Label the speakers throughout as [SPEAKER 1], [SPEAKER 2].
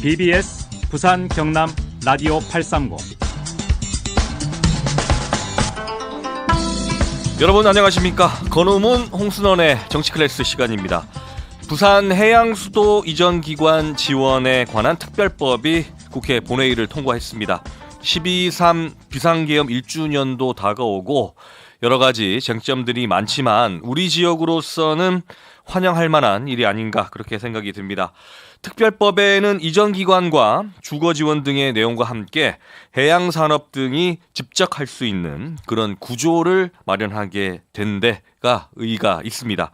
[SPEAKER 1] BBS 부산 경남 라디오 830.
[SPEAKER 2] 여러분 안녕하십니까? 건우문 홍순원의 정치클래스 시간입니다. 부산 해양수도 이전기관 지원에 관한 특별법이 국회 본회의를 통과했습니다. 12.3 비상계엄 1주년도 다가오고 여러 가지 쟁점들이 많지만 우리 지역으로서는 환영할 만한 일이 아닌가 그렇게 생각이 듭니다. 특별법에는 이전기관과 주거지원 등의 내용과 함께 해양산업 등이 집적할 수 있는 그런 구조를 마련하게 된 데가 의의가 있습니다.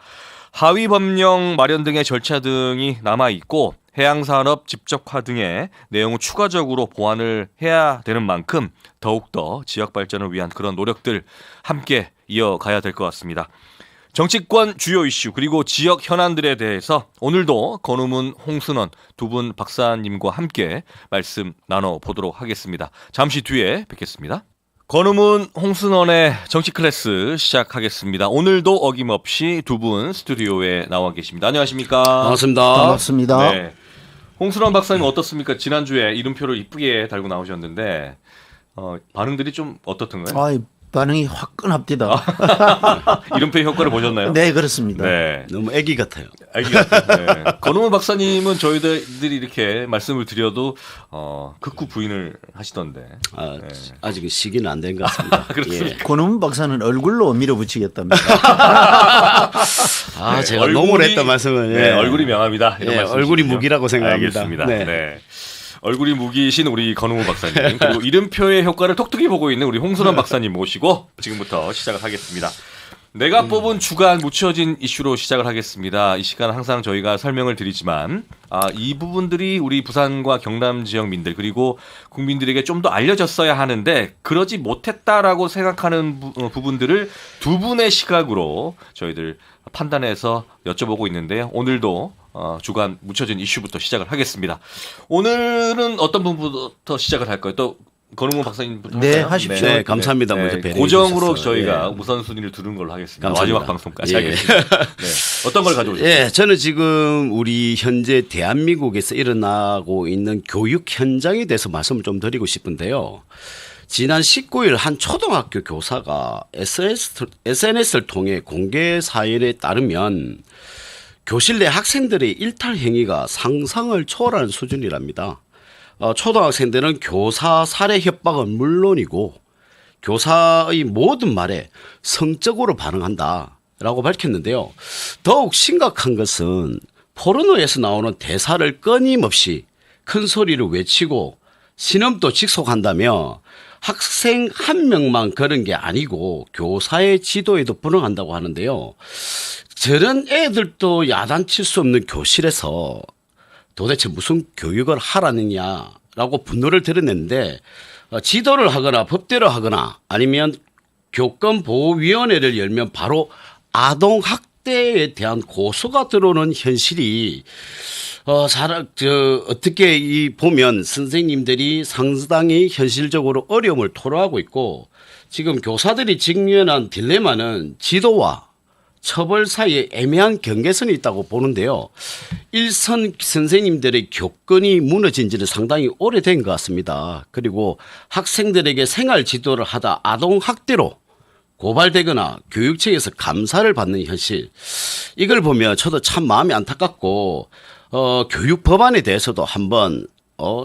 [SPEAKER 2] 하위법령 마련 등의 절차 등이 남아있고 해양산업 집적화 등의 내용을 추가적으로 보완을 해야 되는 만큼 더욱더 지역 발전을 위한 그런 노력들 함께 이어가야 될 것 같습니다. 정치권 주요 이슈 그리고 지역 현안들에 대해서 오늘도 건우문 홍순원 두 분 박사님과 함께 말씀 나눠보도록 하겠습니다. 잠시 뒤에 뵙겠습니다. 건우문 홍순원의 정치클래스 시작하겠습니다. 오늘도 어김없이 두 분 스튜디오에 나와 계십니다. 안녕하십니까?
[SPEAKER 3] 반갑습니다.
[SPEAKER 4] 반갑습니다.
[SPEAKER 2] 네. 홍순원 박사님 어떻습니까? 지난주에 이름표를 이쁘게 달고 나오셨는데 반응들이 좀 어떻던가요?
[SPEAKER 4] 반응이 화끈합니다.
[SPEAKER 2] 이름표 효과를 보셨나요?
[SPEAKER 4] 네, 그렇습니다.
[SPEAKER 2] 네.
[SPEAKER 3] 너무 애기 같아요.
[SPEAKER 2] 아기 같아요. 네. 건우문 박사님은 저희들이 이렇게 말씀을 드려도 극구 부인을 하시던데.
[SPEAKER 3] 아직 시기는 안 된 것 같습니다.
[SPEAKER 2] 그렇습니까?
[SPEAKER 4] 권훈 박사는 얼굴로 밀어붙이겠답니다.
[SPEAKER 3] 네, 제가 너무 했던 말씀을.
[SPEAKER 2] 네, 얼굴이 명함이다. 이런 말씀이시군요.
[SPEAKER 3] 얼굴이 무기라고 생각합니다.
[SPEAKER 2] 알겠습니다. 네. 얼굴이 무기이신 우리 건우문 박사님 그리고 이름표의 효과를 톡톡히 보고 있는 우리 홍순원 박사님 모시고 지금부터 시작을 하겠습니다. 내가 뽑은 주간 묻혀진 이슈로 시작을 하겠습니다. 이 시간 항상 저희가 설명을 드리지만 이 부분들이 우리 부산과 경남 지역민들 그리고 국민들에게 좀 더 알려졌어야 하는데 그러지 못했다라고 생각하는 부분들을 두 분의 시각으로 저희들 판단해서 여쭤보고 있는데요. 오늘도 주간 묻혀진 이슈부터 시작을 하겠습니다. 오늘은 어떤 부분부터 시작을 할까요? 또 건우문 박사님부터
[SPEAKER 4] 네,
[SPEAKER 2] 할까요?
[SPEAKER 4] 하십시오.
[SPEAKER 3] 네, 감사합니다. 먼저 배려해
[SPEAKER 2] 고정으로
[SPEAKER 3] 주셔서.
[SPEAKER 2] 저희가 우선순위를 두는 걸로 하겠습니다.
[SPEAKER 3] 감사합니다.
[SPEAKER 2] 마지막 방송까지
[SPEAKER 3] 예.
[SPEAKER 2] 하겠습니다. 네. 어떤 걸 가져오셨어요?
[SPEAKER 3] 예, 저는 지금 우리 현재 대한민국에서 일어나고 있는 교육 현장에 대해서 말씀을 좀 드리고 싶은데요. 지난 19일 한 초등학교 교사가 SNS를 통해 공개 사연에 따르면 교실 내 학생들의 일탈 행위가 상상을 초월하는 수준이랍니다. 초등학생들은 교사 살해 협박은 물론이고 교사의 모든 말에 성적으로 반응한다라고 밝혔는데요. 더욱 심각한 것은 포르노에서 나오는 대사를 끊임없이 큰 소리로 외치고 신음도 직속한다며 학생 한 명만 그런 게 아니고 교사의 지도에도 불응한다고 하는데요. 저런 애들도 야단칠 수 없는 교실에서 도대체 무슨 교육을 하라느냐라고 분노를 드러냈는데 지도를 하거나 법대로 하거나 아니면 교권보호위원회를 열면 바로 아동학대에 대한 고소가 들어오는 현실이 어떻게 보면 선생님들이 상당히 현실적으로 어려움을 토로하고 있고 지금 교사들이 직면한 딜레마는 지도와 처벌 사이에 애매한 경계선이 있다고 보는데요. 일선 선생님들의 교권이 무너진 지는 상당히 오래된 것 같습니다. 그리고 학생들에게 생활 지도를 하다 아동학대로 고발되거나 교육청에서 감사를 받는 현실. 이걸 보면 저도 참 마음이 안타깝고 교육 법안에 대해서도 한번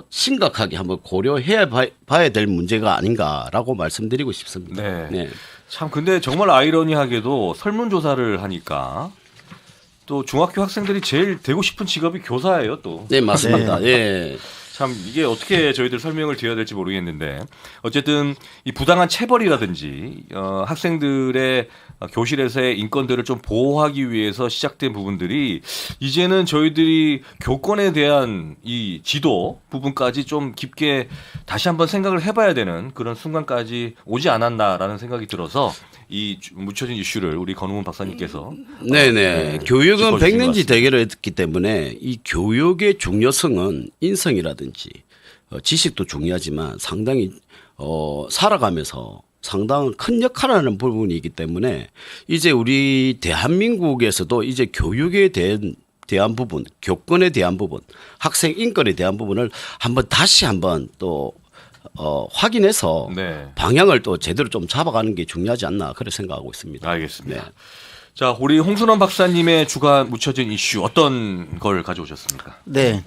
[SPEAKER 3] 심각하게 한번 고려해 봐야 될 문제가 아닌가라고 말씀드리고 싶습니다.
[SPEAKER 2] 네.
[SPEAKER 3] 네.
[SPEAKER 2] 참 근데 정말 아이러니하게도 설문조사를 하니까 또 중학교 학생들이 제일 되고 싶은 직업이 교사예요 또.
[SPEAKER 3] 네, 맞습니다. 예.
[SPEAKER 2] 참 이게 어떻게 저희들 설명을 드려야 될지 모르겠는데 어쨌든 이 부당한 체벌이라든지 학생들의 교실에서의 인권들을 좀 보호하기 위해서 시작된 부분들이 이제는 저희들이 교권에 대한 이 지도 부분까지 좀 깊게 다시 한번 생각을 해봐야 되는 그런 순간까지 오지 않았나라는 생각이 들어서 이 묻혀진 이슈를 우리 건우문 박사님께서
[SPEAKER 3] 네네. 교육은
[SPEAKER 2] 짚어주신 것
[SPEAKER 3] 백년지
[SPEAKER 2] 같습니다.
[SPEAKER 3] 대결을 했기 때문에 이 교육의 중요성은 인성이라든지 지식도 중요하지만 상당히 살아가면서 상당한 큰 역할을 하는 부분이기 때문에 이제 우리 대한민국에서도 이제 교육에 대한 대한 부분, 교권에 대한 부분, 학생 인권에 대한 부분을 다시 한번 또 확인해서
[SPEAKER 2] 네.
[SPEAKER 3] 방향을 또 제대로 좀 잡아가는 게 중요하지 않나 그렇게 생각하고 있습니다.
[SPEAKER 2] 알겠습니다.
[SPEAKER 3] 네.
[SPEAKER 2] 자, 우리 홍순원 박사님의 주가 묻혀진 이슈 어떤 걸 가져오셨습니까?
[SPEAKER 4] 네.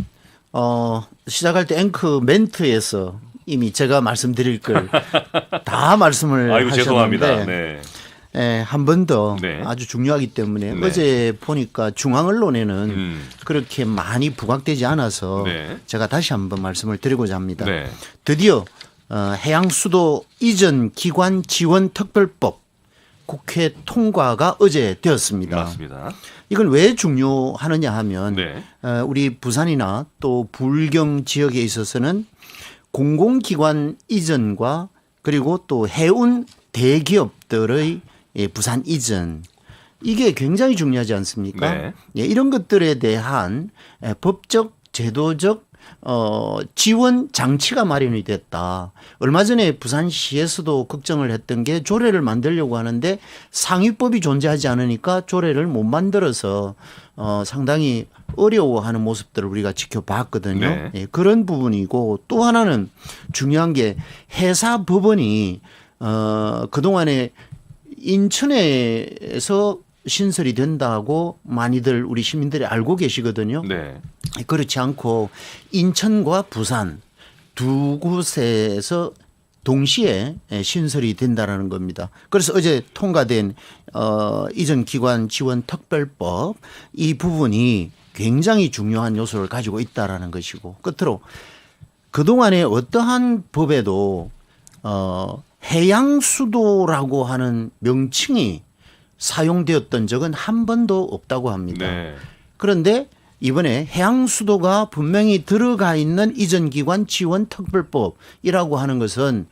[SPEAKER 4] 시작할 때 앵커 멘트에서 이미 제가 말씀드릴 걸 다 말씀을
[SPEAKER 2] 아이고
[SPEAKER 4] 하셨는데
[SPEAKER 2] 죄송합니다. 네.
[SPEAKER 4] 한 번 더
[SPEAKER 2] 네.
[SPEAKER 4] 아주 중요하기 때문에
[SPEAKER 2] 네.
[SPEAKER 4] 어제 보니까 중앙 언론에는 그렇게 많이 부각되지 않아서
[SPEAKER 2] 네.
[SPEAKER 4] 제가 다시 한번 말씀을 드리고자 합니다.
[SPEAKER 2] 네.
[SPEAKER 4] 드디어 해양수도 이전 기관 지원 특별법 국회 통과가 어제 되었습니다.
[SPEAKER 2] 맞습니다.
[SPEAKER 4] 이건 왜 중요하느냐 하면
[SPEAKER 2] 네.
[SPEAKER 4] 우리 부산이나 또 불경 지역에 있어서는 공공기관 이전과 그리고 또 해운 대기업들의 부산 이전 이게 굉장히 중요하지 않습니까?
[SPEAKER 2] 네.
[SPEAKER 4] 이런 것들에 대한 법적 제도적 지원 장치가 마련이 됐다. 얼마 전에 부산시에서도 걱정을 했던 게 조례를 만들려고 하는데 상위법이 존재하지 않으니까 조례를 못 만들어서 상당히 어려워하는 모습들을 우리가 지켜봤거든요.
[SPEAKER 2] 네.
[SPEAKER 4] 예, 그런 부분이고 또 하나는 중요한 게 해사법원이 그동안에 인천에서 신설이 된다고 많이들 우리 시민들이 알고 계시거든요.
[SPEAKER 2] 네.
[SPEAKER 4] 그렇지 않고 인천과 부산 두 곳에서 동시에 신설이 된다라는 겁니다. 그래서 어제 통과된 이전 기관 지원 특별법 이 부분이 굉장히 중요한 요소를 가지고 있다라는 것이고 끝으로 그동안에 어떠한 법에도 해양수도라고 하는 명칭이 사용되었던 적은 한 번도 없다고 합니다.
[SPEAKER 2] 네.
[SPEAKER 4] 그런데 이번에 해양수도가 분명히 들어가 있는 이전기관 지원 특별법이라고 하는 것은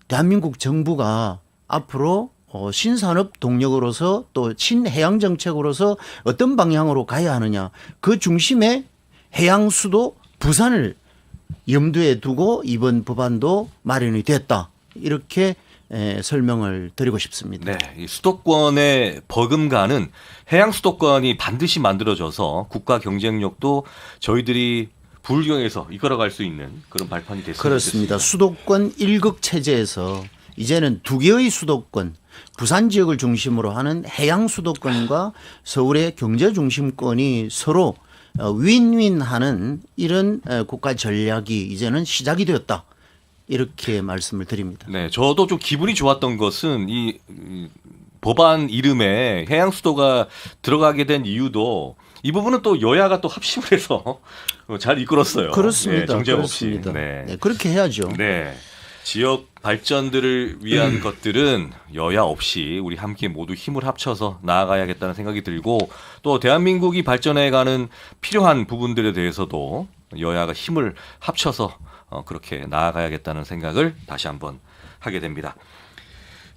[SPEAKER 4] 대한민국 정부가 앞으로 신산업 동력으로서 또 신해양 정책으로서 어떤 방향으로 가야 하느냐 그 중심에 해양수도 부산을 염두에 두고 이번 법안도 마련이 됐다. 이렇게 설명을 드리고 싶습니다.
[SPEAKER 2] 네, 이 수도권의 버금가는 해양 수도권이 반드시 만들어져서 국가 경쟁력도 저희들이 불경에서 이끌어갈 수 있는 그런 발판이 됐습니다.
[SPEAKER 4] 그렇습니다. 수도권 1극 체제에서 이제는 두 개의 수도권, 부산 지역을 중심으로 하는 해양 수도권과 서울의 경제 중심권이 서로 윈윈하는 이런 국가 전략이 이제는 시작이 되었다. 이렇게 말씀을 드립니다.
[SPEAKER 2] 네, 저도 좀 기분이 좋았던 것은 이 법안 이름에 해양 수도가 들어가게 된 이유도 이 부분은 또 여야가 또 합심을 해서 잘 이끌었어요.
[SPEAKER 4] 그렇습니다.
[SPEAKER 2] 네, 정쟁
[SPEAKER 4] 그렇습니다.
[SPEAKER 2] 없이. 네.
[SPEAKER 4] 네, 그렇게 해야죠.
[SPEAKER 2] 네. 지역 발전들을 위한 것들은 여야 없이 우리 함께 모두 힘을 합쳐서 나아가야겠다는 생각이 들고 또 대한민국이 발전해가는 필요한 부분들에 대해서도 여야가 힘을 합쳐서 그렇게 나아가야겠다는 생각을 다시 한번 하게 됩니다.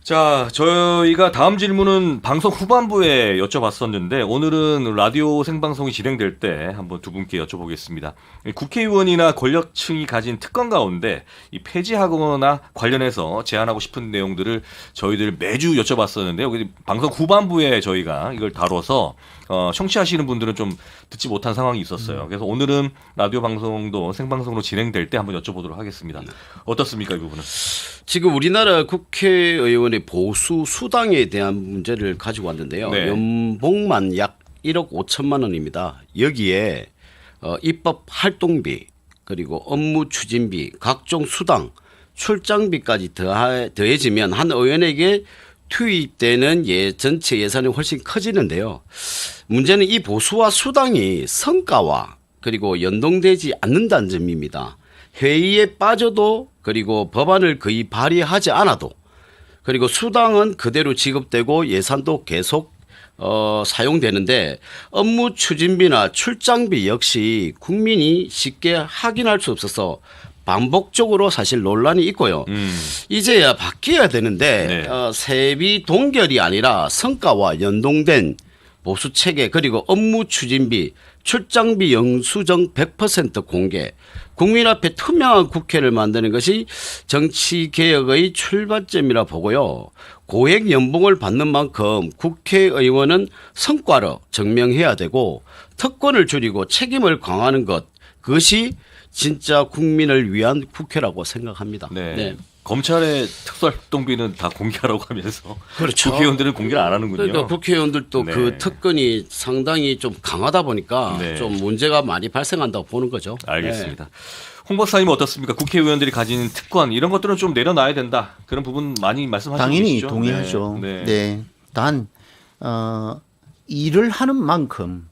[SPEAKER 2] 자, 저희가 다음 질문은 방송 후반부에 여쭤봤었는데 오늘은 라디오 생방송이 진행될 때 한번 두 분께 여쭤보겠습니다. 국회의원이나 권력층이 가진 특권 가운데 이 폐지하거나 관련해서 제안하고 싶은 내용들을 저희들 매주 여쭤봤었는데요. 방송 후반부에 저희가 이걸 다뤄서 청취하시는 분들은 좀 듣지 못한 상황이 있었어요. 그래서 오늘은 라디오 방송도 생방송으로 진행될 때 한번 여쭤보도록 하겠습니다. 어떻습니까, 이 부분은?
[SPEAKER 3] 지금 우리나라 국회의원의 보수 수당에 대한 문제를 가지고 왔는데요.
[SPEAKER 2] 네.
[SPEAKER 3] 연봉만 약 1억 5천만 원입니다. 여기에 입법 활동비 그리고 업무 추진비, 각종 수당, 출장비까지 더해지면 한 의원에게 투입되는 전체 예산이 훨씬 커지는데요. 문제는 이 보수와 수당이 성과와 그리고 연동되지 않는다는 점입니다. 회의에 빠져도 그리고 법안을 거의 발의하지 않아도 그리고 수당은 그대로 지급되고 예산도 계속 사용되는데 업무 추진비나 출장비 역시 국민이 쉽게 확인할 수 없어서 반복적으로 사실 논란이 있고요. 이제야 바뀌어야 되는데
[SPEAKER 2] 네.
[SPEAKER 3] 세비 동결이 아니라 성과와 연동된 보수 체계 그리고 업무 추진비, 출장비 영수증 100% 공개, 국민 앞에 투명한 국회를 만드는 것이 정치 개혁의 출발점이라 보고요. 고액 연봉을 받는 만큼 국회의원은 성과로 증명해야 되고 특권을 줄이고 책임을 강화하는 것, 그것이 진짜 국민을 위한 국회라고 생각합니다.
[SPEAKER 2] 네. 검찰의 특수활동비는 다 공개하라고 하면서
[SPEAKER 3] 그렇죠.
[SPEAKER 2] 국회의원들은 공개를 안 하는군요.
[SPEAKER 3] 그러니까 국회의원들도
[SPEAKER 2] 네.
[SPEAKER 3] 그 특권이 상당히 좀 강하다 보니까
[SPEAKER 2] 네.
[SPEAKER 3] 좀 문제가 많이 발생한다고 보는 거죠.
[SPEAKER 2] 알겠습니다. 홍 박사님 어떻습니까? 국회의원들이 가진 특권 이런 것들은 좀 내려놔야 된다. 그런 부분 많이 말씀하시고
[SPEAKER 4] 당연히
[SPEAKER 2] 계시죠?
[SPEAKER 4] 동의하죠.
[SPEAKER 2] 네.
[SPEAKER 4] 네. 단 일을 하는 만큼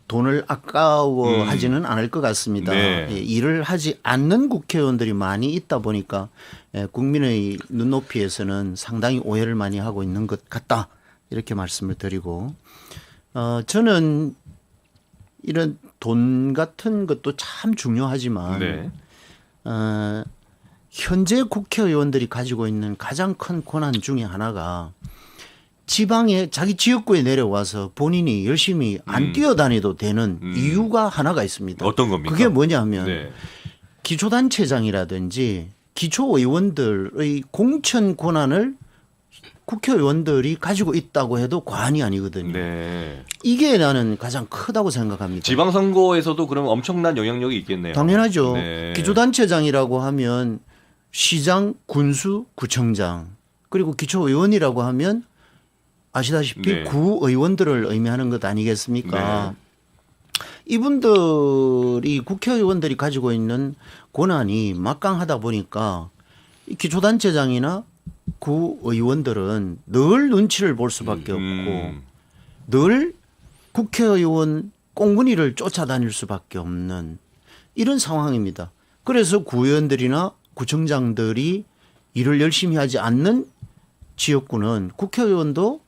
[SPEAKER 4] 돈을 아까워하지는 않을 것 같습니다.
[SPEAKER 2] 네.
[SPEAKER 4] 예, 일을 하지 않는 국회의원들이 많이 있다 보니까 국민의 눈높이에서는 상당히 오해를 많이 하고 있는 것 같다. 이렇게 말씀을 드리고 저는 이런 돈 같은 것도 참 중요하지만
[SPEAKER 2] 네.
[SPEAKER 4] 현재 국회의원들이 가지고 있는 가장 큰 고난 중에 하나가 지방에 자기 지역구에 내려와서 본인이 열심히 안 뛰어다녀도 되는 이유가 하나가 있습니다.
[SPEAKER 2] 어떤 겁니까?
[SPEAKER 4] 그게 뭐냐면
[SPEAKER 2] 네.
[SPEAKER 4] 기초단체장이라든지 기초의원들의 공천 권한을 국회의원들이 가지고 있다고 해도 과언이 아니거든요.
[SPEAKER 2] 네.
[SPEAKER 4] 이게 나는 가장 크다고 생각합니다.
[SPEAKER 2] 지방선거에서도 그럼 엄청난 영향력이 있겠네요.
[SPEAKER 4] 당연하죠.
[SPEAKER 2] 네.
[SPEAKER 4] 기초단체장이라고 하면 시장, 군수, 구청장 그리고 기초의원이라고 하면 아시다시피
[SPEAKER 2] 네.
[SPEAKER 4] 구의원들을 의미하는 것 아니겠습니까? 이분들이 국회의원들이 가지고 있는 권한이 막강하다 보니까 이 기초단체장이나 구의원들은 늘 눈치를 볼 수밖에 없고 늘 국회의원 꽁무니를 쫓아다닐 수밖에 없는 이런 상황입니다. 그래서 구의원들이나 구청장들이 일을 열심히 하지 않는 지역구는 국회의원도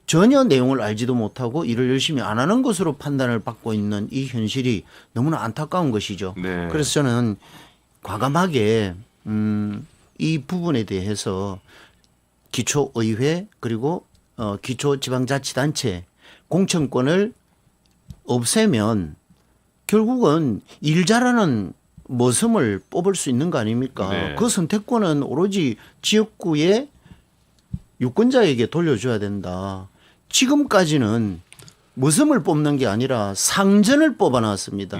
[SPEAKER 4] 전혀 내용을 알지도 못하고 일을 열심히 안 하는 것으로 판단을 받고 있는 이 현실이 너무나 안타까운 것이죠.
[SPEAKER 2] 네.
[SPEAKER 4] 그래서 저는 과감하게 이 부분에 대해서 기초의회 그리고 기초지방자치단체 공천권을 없애면 결국은 일 잘하는 머슴을 뽑을 수 있는 거 아닙니까?
[SPEAKER 2] 네.
[SPEAKER 4] 그 선택권은 오로지 지역구의 유권자에게 돌려줘야 된다. 지금까지는 머슴을 뽑는 게 아니라 상전을 뽑아놨습니다.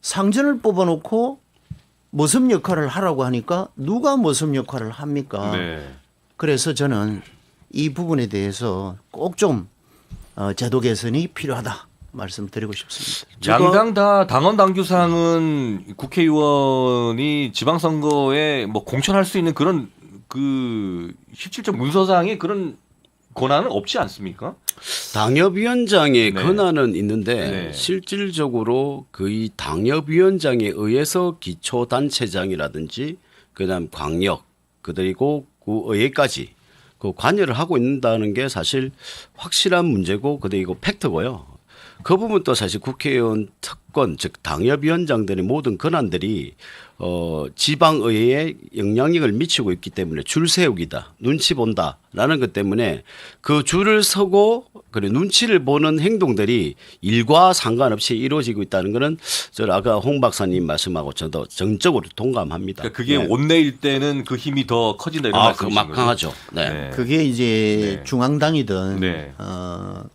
[SPEAKER 4] 상전을 뽑아놓고 머슴 역할을 하라고 하니까 누가 머슴 역할을 합니까?
[SPEAKER 2] 네.
[SPEAKER 4] 그래서 저는 이 부분에 대해서 꼭 좀 제도 개선이 필요하다 말씀드리고 싶습니다.
[SPEAKER 2] 양당 다 당원 당규상은 국회의원이 지방선거에 뭐 공천할 수 있는 그런 그 실질적 문서상의 그런 권한은 없지 않습니까?
[SPEAKER 3] 당협위원장의
[SPEAKER 2] 네.
[SPEAKER 3] 권한은 있는데
[SPEAKER 2] 네.
[SPEAKER 3] 실질적으로 그 당협위원장에 의해서 기초단체장이라든지 그다음 광역 그리고 구의회까지 그 관여를 하고 있다는 게 사실 확실한 문제고 그리고 팩트고요. 그 부분도 사실 국회의원 특권 즉 당협위원장들의 모든 권한들이 지방의회에 영향력을 미치고 있기 때문에 줄 세우기다 눈치 본다라는 것 때문에 그 줄을 서고 그리고 눈치를 보는 행동들이 일과 상관없이 이루어지고 있다는 것은 저 아까 홍 박사님 말씀하고 저도 정적으로 동감합니다.
[SPEAKER 2] 그러니까 그게
[SPEAKER 3] 네.
[SPEAKER 2] 원내일 때는 그 힘이 더 커진다 이런
[SPEAKER 3] 그
[SPEAKER 2] 말씀이신 거죠?
[SPEAKER 3] 막강하죠. 네.
[SPEAKER 2] 네.
[SPEAKER 4] 그게 이제
[SPEAKER 2] 네.
[SPEAKER 4] 중앙당이든
[SPEAKER 2] 네.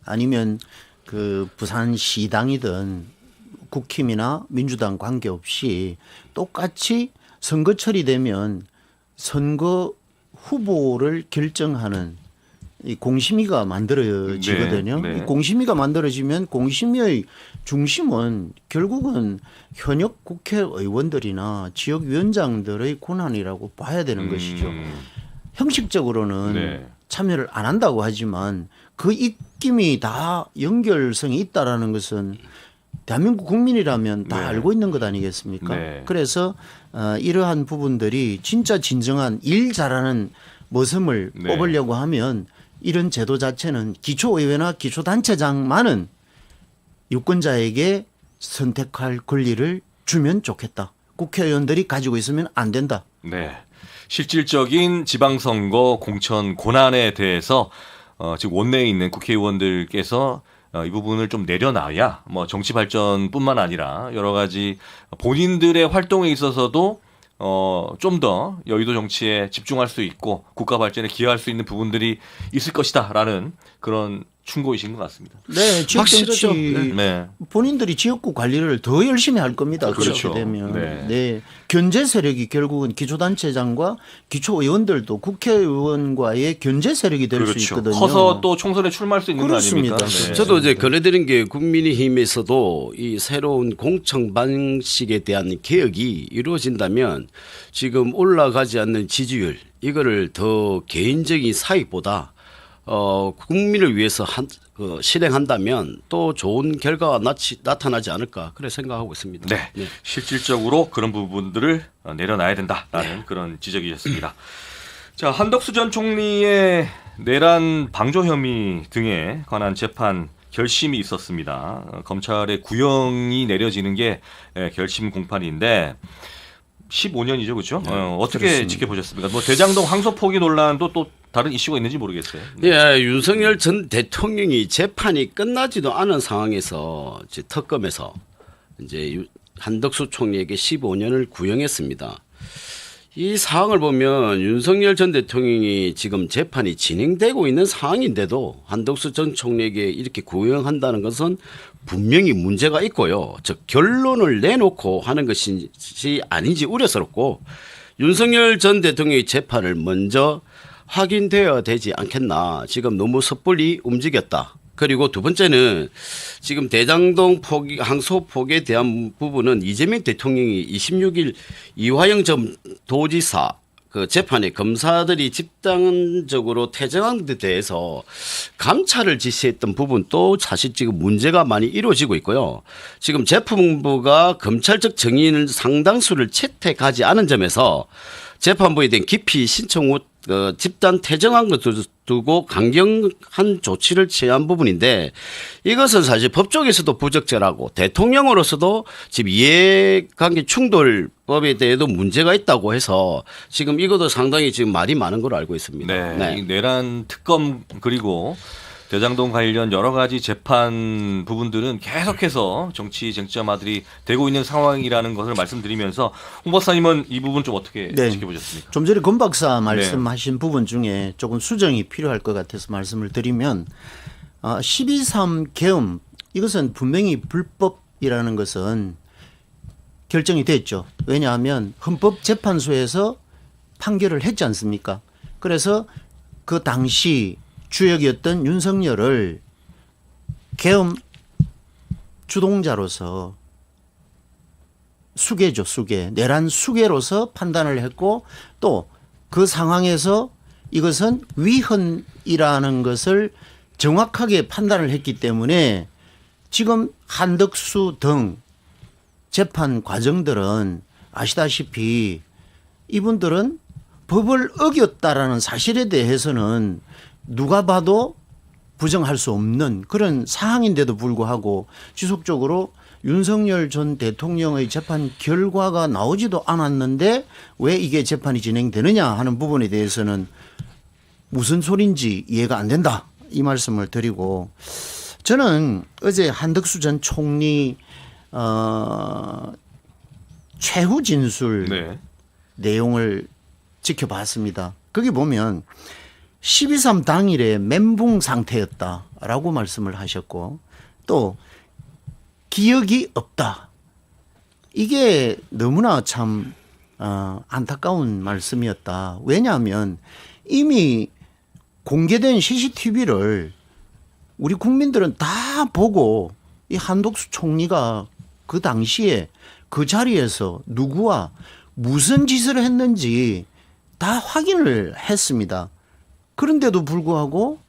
[SPEAKER 4] 아니면 그 부산시당이든 국힘이나 민주당 관계없이 똑같이 선거철이 되면 선거 후보를 결정하는 이 공심위가 만들어지거든요.
[SPEAKER 2] 네, 네.
[SPEAKER 4] 이 공심위가 만들어지면 공심위의 중심은 결국은 현역 국회의원들이나 지역위원장들의 권한이라고 봐야 되는 것이죠. 형식적으로는
[SPEAKER 2] 네.
[SPEAKER 4] 참여를 안 한다고 하지만 그 입김이 다 연결성이 있다라는 것은 대한민국 국민이라면 다
[SPEAKER 2] 네.
[SPEAKER 4] 알고 있는 것 아니겠습니까?
[SPEAKER 2] 네.
[SPEAKER 4] 그래서 이러한 부분들이 진짜 진정한 일 잘하는 모습을
[SPEAKER 2] 네.
[SPEAKER 4] 뽑으려고 하면 이런 제도 자체는 기초의회나 기초단체장만은 유권자에게 선택할 권리를 주면 좋겠다. 국회의원들이 가지고 있으면 안 된다.
[SPEAKER 2] 네. 실질적인 지방선거 공천 권한에 대해서 지금 원내에 있는 국회의원들께서 이 부분을 좀 내려놔야 뭐 정치 발전뿐만 아니라 여러 가지 본인들의 활동에 있어서도 좀 더 여의도 정치에 집중할 수 있고 국가 발전에 기여할 수 있는 부분들이 있을 것이다라는 그런 충고이신 것 같습니다.
[SPEAKER 4] 네, 지역
[SPEAKER 3] 확실하죠.
[SPEAKER 4] 정치
[SPEAKER 2] 네.
[SPEAKER 4] 본인들이 지역구 관리를 더 열심히 할 겁니다.
[SPEAKER 2] 그렇죠.
[SPEAKER 4] 그렇게 되면
[SPEAKER 2] 네.
[SPEAKER 4] 네. 견제 세력이 결국은 기초단체장과 기초의원들도 국회의원과의 견제 세력이 될 수
[SPEAKER 2] 그렇죠.
[SPEAKER 4] 있거든요.
[SPEAKER 2] 커서 또 총선에 출마할 수 있는
[SPEAKER 4] 그렇습니다.
[SPEAKER 2] 거 아닙니까? 네.
[SPEAKER 3] 저도 이제 권해드린 게 국민의힘에서도 이 새로운 공천 방식에 대한 개혁이 이루어진다면 지금 올라가지 않는 지지율 이거를 더 개인적인 사익보다 국민을 위해서 실행한다면 또 좋은 결과가 나타나지 않을까 그래 생각하고 있습니다.
[SPEAKER 2] 네. 실질적으로 그런 부분들을 내려놔야 된다라는 그런 지적이었습니다. 자, 한덕수 전 총리의 내란 방조 혐의 등에 관한 재판 결심이 있었습니다. 검찰의 구형이 내려지는 게 결심 공판인데 15년이죠, 그렇죠? 어떻게
[SPEAKER 3] 그렇습니다.
[SPEAKER 2] 지켜보셨습니까? 뭐 대장동 항소 포기 논란도 또 다른 이슈가 있는지 모르겠어요.
[SPEAKER 3] 예, 윤석열 전 대통령이 재판이 끝나지도 않은 상황에서 이제 특검에서 이제 한덕수 총리에게 15년을 구형했습니다. 이 상황을 보면 윤석열 전 대통령이 지금 재판이 진행되고 있는 상황인데도 한덕수 전 총리에게 이렇게 구형한다는 것은 분명히 문제가 있고요. 즉 결론을 내놓고 하는 것이 아닌지 우려스럽고 윤석열 전 대통령의 재판을 먼저 확인되어야 되지 않겠나. 지금 너무 섣불리 움직였다. 그리고 두 번째는 지금 대장동 항소 포기에 대한 부분은 이재명 대통령이 26일 이화영 전 도지사 그 재판에 검사들이 집단적으로 퇴정한 데 대해서 감찰을 지시했던 부분도 사실 지금 문제가 많이 이루어지고 있고요. 지금 재판부가 검찰적 정인을 상당수를 채택하지 않은 점에서 재판부에 대한 기피 신청 후 집단 퇴정한 것도 두고 강경한 조치를 취한 부분인데 이것은 사실 법조계에서도 부적절하고 대통령으로서도 지금 이해관계 충돌법에 대해도 문제가 있다고 해서 지금 이것도 상당히 지금 말이 많은 걸로 알고 있습니다.
[SPEAKER 2] 네. 이 내란 특검 그리고 대장동 관련 여러 가지 재판 부분들은 계속해서 정치 쟁점화들이 되고 있는 상황이라는 것을 말씀드리면서 홍 박사님은 이 부분 좀 어떻게
[SPEAKER 4] 네.
[SPEAKER 2] 지켜보셨습니까?
[SPEAKER 4] 좀 전에 권 박사 말씀하신 부분 중에 조금 수정이 필요할 것 같아서 말씀을 드리면 12.3 계엄 이것은 분명히 불법이라는 것은 결정이 됐죠. 왜냐하면 헌법재판소에서 판결을 했지 않습니까? 그래서 그 당시 주역이었던 윤석열을 계엄 주동자로서 수괴죠, 수괴. 내란 수괴로서 판단을 했고 또 그 상황에서 이것은 위헌이라는 것을 정확하게 판단을 했기 때문에 지금 한덕수 등 재판 과정들은 아시다시피 이분들은 법을 어겼다라는 사실에 대해서는 누가 봐도 부정할 수 없는 그런 상황인데도 불구하고 지속적으로 윤석열 전 대통령의 재판 결과가 나오지도 않았는데 왜 이게 재판이 진행되느냐 하는 부분에 대해서는 무슨 소린지 이해가 안 된다 이 말씀을 드리고 저는 어제 한덕수 전 총리 최후 진술
[SPEAKER 2] 네.
[SPEAKER 4] 내용을 지켜봤습니다. 거기 보면 12.3 당일에 멘붕 상태였다라고 말씀을 하셨고 또 기억이 없다. 이게 너무나 참 안타까운 말씀이었다. 왜냐하면 이미 공개된 CCTV를 우리 국민들은 다 보고 이 한덕수 총리가 그 당시에 그 자리에서 누구와 무슨 짓을 했는지 다 확인을 했습니다. 그런데도 불구하고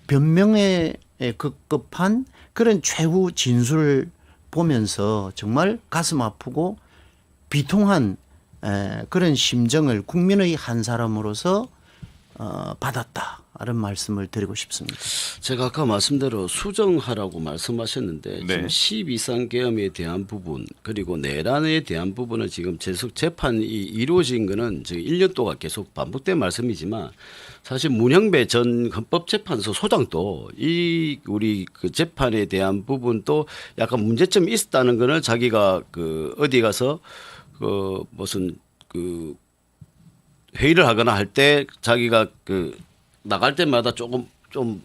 [SPEAKER 4] 변명에 급급한 그런 최후 진술을 보면서 정말 가슴 아프고 비통한 그런 심정을 국민의 한 사람으로서 받았다. 이런 말씀을 드리고 싶습니다.
[SPEAKER 3] 제가 아까 말씀대로 수정하라고 말씀하셨는데
[SPEAKER 2] 네.
[SPEAKER 3] 지금 12상 계엄에 대한 부분 그리고 내란에 대한 부분은 지금 계속 재판이 이루어진 거는 지금 1년 동안 계속 반복된 말씀이지만 사실 문형배 전 헌법재판소 소장도 이 우리 그 재판에 대한 부분도 약간 문제점이 있었다는 거는 자기가 그 어디 가서 그 무슨 그 회의를 하거나 할 때 자기가 그 나갈 때마다 조금 좀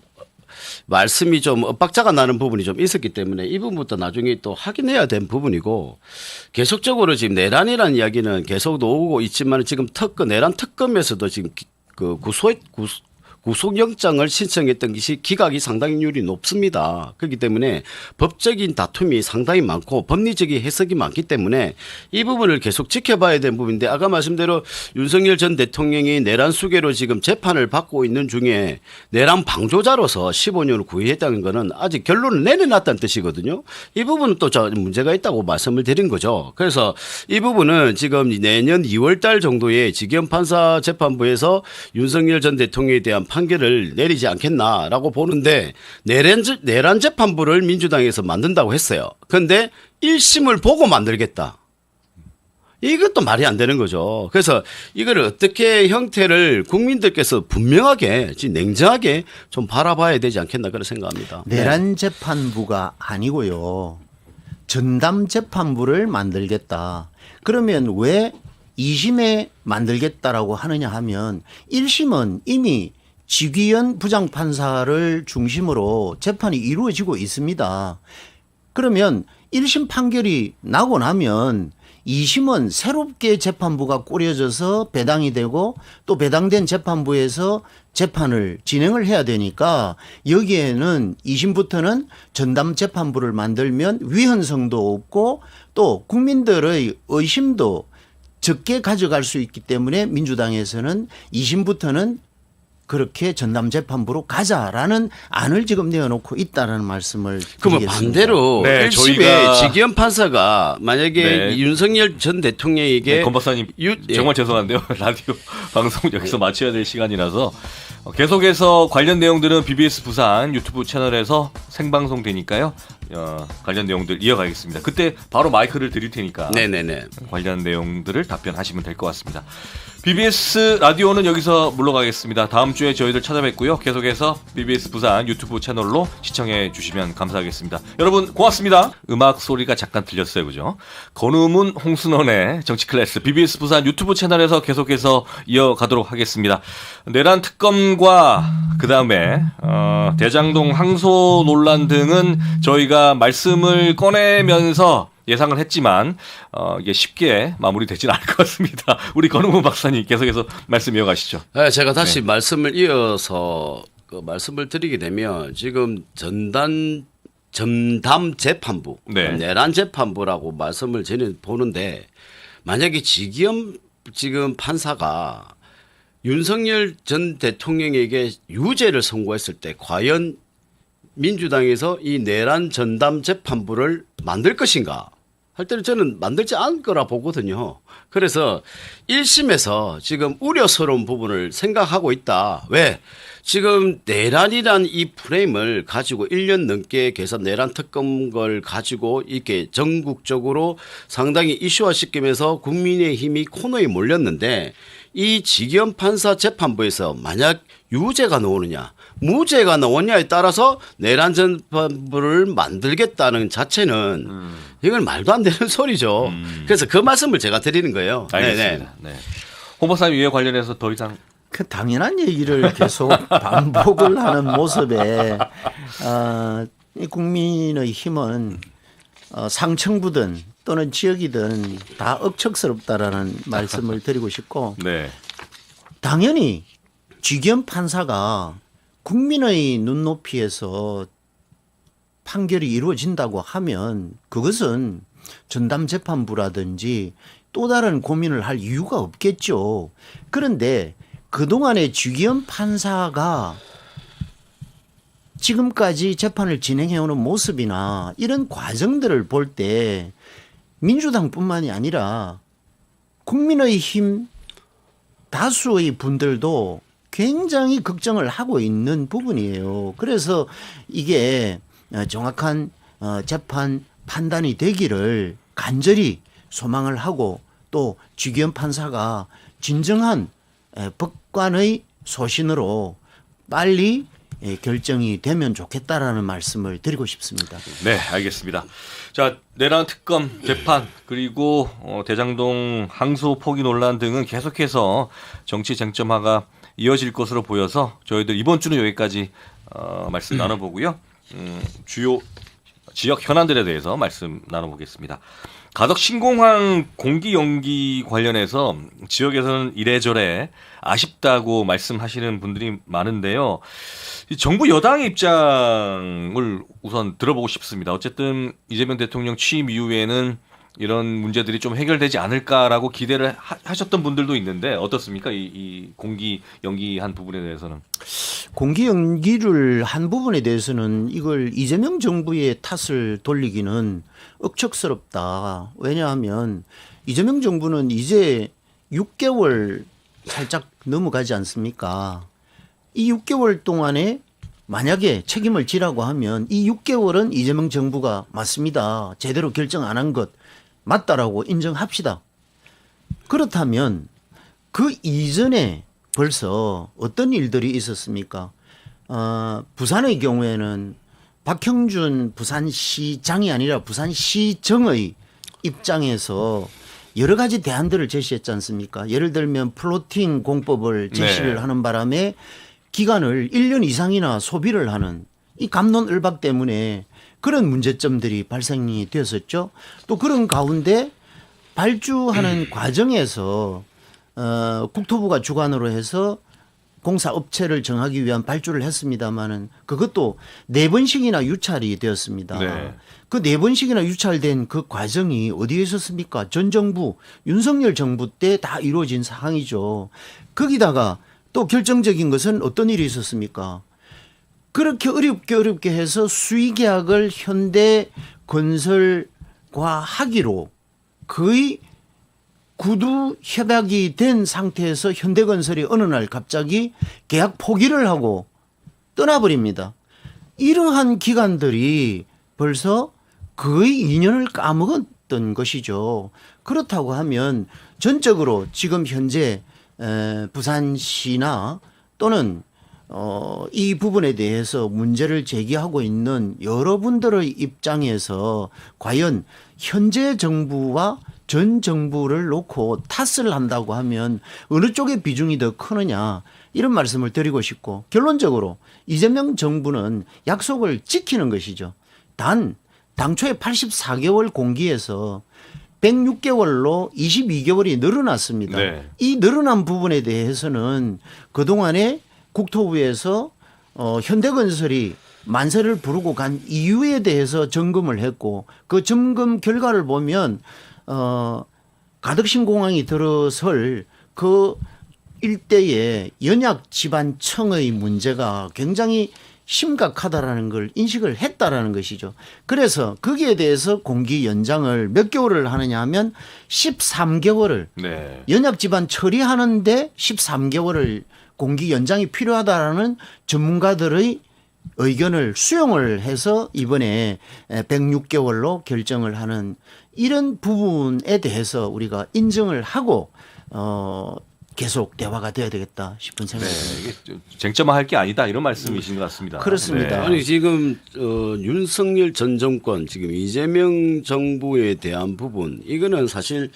[SPEAKER 3] 말씀이 좀 엇박자가 나는 부분이 좀 있었기 때문에 이 부분부터 나중에 또 확인해야 된 부분이고 계속적으로 지금 내란이라는 이야기는 계속 나오고 있지만 지금 내란 특검에서도 지금 그 구속영장을 신청했던 것이 기각이 상당률이 높습니다. 그렇기 때문에 법적인 다툼이 상당히 많고 법리적인 해석이 많기 때문에 이 부분을 계속 지켜봐야 되는 부분인데 아까 말씀대로 윤석열 전 대통령이 내란 수괴로 지금 재판을 받고 있는 중에 내란 방조자로서 15년을 구형했다는 것은 아직 결론을 내려놨다는 뜻이거든요. 이 부분은 또 문제가 있다고 말씀을 드린 거죠. 그래서 이 부분은 지금 내년 2월 달 정도에 지경판사 재판부에서 윤석열 전 대통령에 대한 판결을 내리지 않겠나라고 보는데 내란 재판부를 민주당에서 만든다고 했어요. 그런데 1심을 보고 만들겠다. 이것도 말이 안 되는 거죠. 그래서 이걸 어떻게 형태를 국민들께서 분명하게 냉정하게 좀 바라봐야 되지 않겠나 그런 생각합니다.
[SPEAKER 4] 내란 재판부가 아니고요. 전담 재판부를 만들겠다. 그러면 왜 2심에 만들겠다라고 하느냐 하면 1심은 이미 지귀현 부장판사를 중심으로 재판이 이루어지고 있습니다. 그러면 1심 판결이 나고 나면 2심은 새롭게 재판부가 꾸려져서 배당이 되고 또 배당된 재판부에서 재판을 진행을 해야 되니까 여기에는 2심부터는 전담 재판부를 만들면 위헌성도 없고 또 국민들의 의심도 적게 가져갈 수 있기 때문에 민주당에서는 2심부터는 그렇게 전담재판부로 가자라는 안을 지금 내어놓고 있다라는 말씀을
[SPEAKER 3] 그러면
[SPEAKER 4] 드리겠습니다.
[SPEAKER 3] 반대로
[SPEAKER 2] 네,
[SPEAKER 3] 1심에 지기현 판사가 만약에
[SPEAKER 2] 네.
[SPEAKER 3] 윤석열 전 대통령에게
[SPEAKER 2] 네, 권 박사님
[SPEAKER 3] 예.
[SPEAKER 2] 정말 죄송한데요. 라디오 방송 여기서 마쳐야 될 시간이라서 계속해서 관련 내용들은 BBS 부산 유튜브 채널에서 생방송 되니까요. 관련 내용들 이어가겠습니다. 그때 바로 마이크를 드릴 테니까
[SPEAKER 3] 네네네.
[SPEAKER 2] 관련 내용들을 답변하시면 될 것 같습니다. BBS 라디오는 여기서 물러가겠습니다. 다음 주에 저희들 찾아뵙고요. 계속해서 BBS 부산 유튜브 채널로 시청해 주시면 감사하겠습니다. 여러분 고맙습니다. 음악 소리가 잠깐 들렸어요. 그죠? 권우문 홍순원의 정치 클래스 BBS 부산 유튜브 채널에서 계속해서 이어가도록 하겠습니다. 내란 특검과 그다음에 대장동 항소 논란 등은 저희가 말씀을 꺼내면서 예상을 했지만 이게 쉽게 마무리되지는 않을 것 같습니다. 우리 권우문 박사님 계속해서 말씀 이어가시죠.
[SPEAKER 3] 네, 제가 다시 말씀을 이어서 말씀을 드리게 되면 지금 전담 재판부,
[SPEAKER 2] 네.
[SPEAKER 3] 내란 재판부라고 말씀을 저는 보는데 만약에 지기현 지금 판사가 윤석열 전 대통령에게 유죄를 선고했을 때 과연 민주당에서 이 내란 전담 재판부를 만들 것인가 할 때는 저는 만들지 않을 거라 보거든요. 그래서 1심에서 지금 우려스러운 부분을 생각하고 있다. 왜? 지금 내란이란 이 프레임을 가지고 1년 넘게 계속 내란 특검 걸 가지고 이렇게 전국적으로 상당히 이슈화시키면서 국민의힘이 코너에 몰렸는데 이 지기현 판사 재판부에서 만약 유죄가 나오느냐 무죄가 나오냐에 따라서 내란 재판부를 만들겠다는 자체는 이건 말도 안 되는 소리죠. 그래서 그 말씀을 제가 드리는 거예요.
[SPEAKER 2] 알겠습니다. 네. 홍 박사님 이에 관련해서 더 이상
[SPEAKER 4] 그 당연한 얘기를 계속 반복을 하는 모습에 이 국민의 힘은 상층부든 또는 지역이든 다 억척스럽다라는 말씀을 드리고 싶고
[SPEAKER 2] 네.
[SPEAKER 4] 당연히 지기현 판사가 국민의 눈높이에서 판결이 이루어진다고 하면 그것은 전담재판부라든지 또 다른 고민을 할 이유가 없겠죠. 그런데 그동안의 지기현 판사가 지금까지 재판을 진행해오는 모습이나 이런 과정들을 볼 때 민주당뿐만이 아니라 국민의힘 다수의 분들도 굉장히 걱정을 하고 있는 부분이에요. 그래서 이게 정확한 재판 판단이 되기를 간절히 소망을 하고 또 주기현 판사가 진정한 법관의 소신으로 빨리 결정이 되면 좋겠다라는 말씀을 드리고 싶습니다.
[SPEAKER 2] 네, 알겠습니다. 자, 내란 특검 재판 그리고 대장동 항소 포기 논란 등은 계속해서 정치 쟁점화가 이어질 것으로 보여서 저희들 이번 주는 여기까지 말씀 나눠보고요. 주요 지역 현안들에 대해서 말씀 나눠보겠습니다. 가덕 신공항 공기 연기 관련해서 지역에서는 이래저래 아쉽다고 말씀하시는 분들이 많은데요. 정부 여당의 입장을 우선 들어보고 싶습니다. 어쨌든 이재명 대통령 취임 이후에는 이런 문제들이 좀 해결되지 않을까라고 기대를 하셨던 분들도 있는데 어떻습니까? 이 공기 연기한 부분에 대해서는.
[SPEAKER 4] 공기 연기를 한 부분에 대해서는 이걸 이재명 정부의 탓을 돌리기는 억척스럽다. 왜냐하면 이재명 정부는 이제 6개월 살짝 넘어가지 않습니까? 이 6개월 동안에 만약에 책임을 지라고 하면 이 6개월은 이재명 정부가 맞습니다. 제대로 결정 안 한 것 맞다라고 인정합시다. 그렇다면 그 이전에 벌써 어떤 일들이 있었습니까? 부산의 경우에는 박형준 부산시장이 아니라 부산시정의 입장에서 여러 가지 대안들을 제시했지 않습니까? 예를 들면 플로팅 공법을 제시를
[SPEAKER 2] 네.
[SPEAKER 4] 하는 바람에 기간을 1년 이상이나 소비를 하는 이 갑론을박 때문에 그런 문제점들이 발생이 되었었죠. 또 그런 가운데 발주하는 과정에서 국토부가 주관으로 해서 공사 업체를 정하기 위한 발주를 했습니다마는 그것도 4번씩이나 유찰이 되었습니다.
[SPEAKER 2] 네.
[SPEAKER 4] 그 4번씩이나 유찰된 그 과정이 어디에 있었습니까? 전 정부, 윤석열 정부 때 다 이루어진 사항이죠. 거기다가 또 결정적인 것은 어떤 일이 있었습니까? 그렇게 어렵게 해서 수의계약을 현대건설과 하기로 거의 구두 협약이 된 상태에서 현대건설이 어느 날 갑자기 계약 포기를 하고 떠나버립니다. 이러한 기간들이 벌써 거의 2년을 까먹었던 것이죠. 그렇다고 하면 전적으로 지금 현재 부산시나 또는 이 부분에 대해서 문제를 제기하고 있는 여러분들의 입장에서 과연 현재 정부와 전 정부를 놓고 탓을 한다고 하면 어느 쪽의 비중이 더 크느냐 이런 말씀을 드리고 싶고 결론적으로 이재명 정부는 약속을 지키는 것이죠. 단 당초에 84개월 공기에서 106개월로 22개월이 늘어났습니다.
[SPEAKER 2] 네.
[SPEAKER 4] 이 늘어난 부분에 대해서는 그동안에 국토부에서 현대건설이 만세를 부르고 간 이유에 대해서 점검을 했고 그 점검 결과를 보면 가덕신공항이 들어설 그 일대에 연약지반청의 문제가 굉장히 심각하다라는 걸 인식을 했다라는 것이죠. 그래서 거기에 대해서 공기 연장을 몇 개월을 하느냐 하면 13개월을
[SPEAKER 2] 네.
[SPEAKER 4] 연약지반 처리하는데 13개월을 공기 연장이 필요하다라는 전문가들의 의견을 수용을 해서 이번에 106개월로 결정을 하는 이런 부분에 대해서 우리가 인정을 하고 계속 대화가 돼야 되겠다 싶은 생각이 듭니다.
[SPEAKER 2] 이게 쟁점화할 게 아니다 이런 말씀이신 것 같습니다.
[SPEAKER 4] 그렇습니다.
[SPEAKER 2] 네.
[SPEAKER 3] 아니 지금 윤석열 전 정권 지금 이재명 정부에 대한 부분 이거는 사실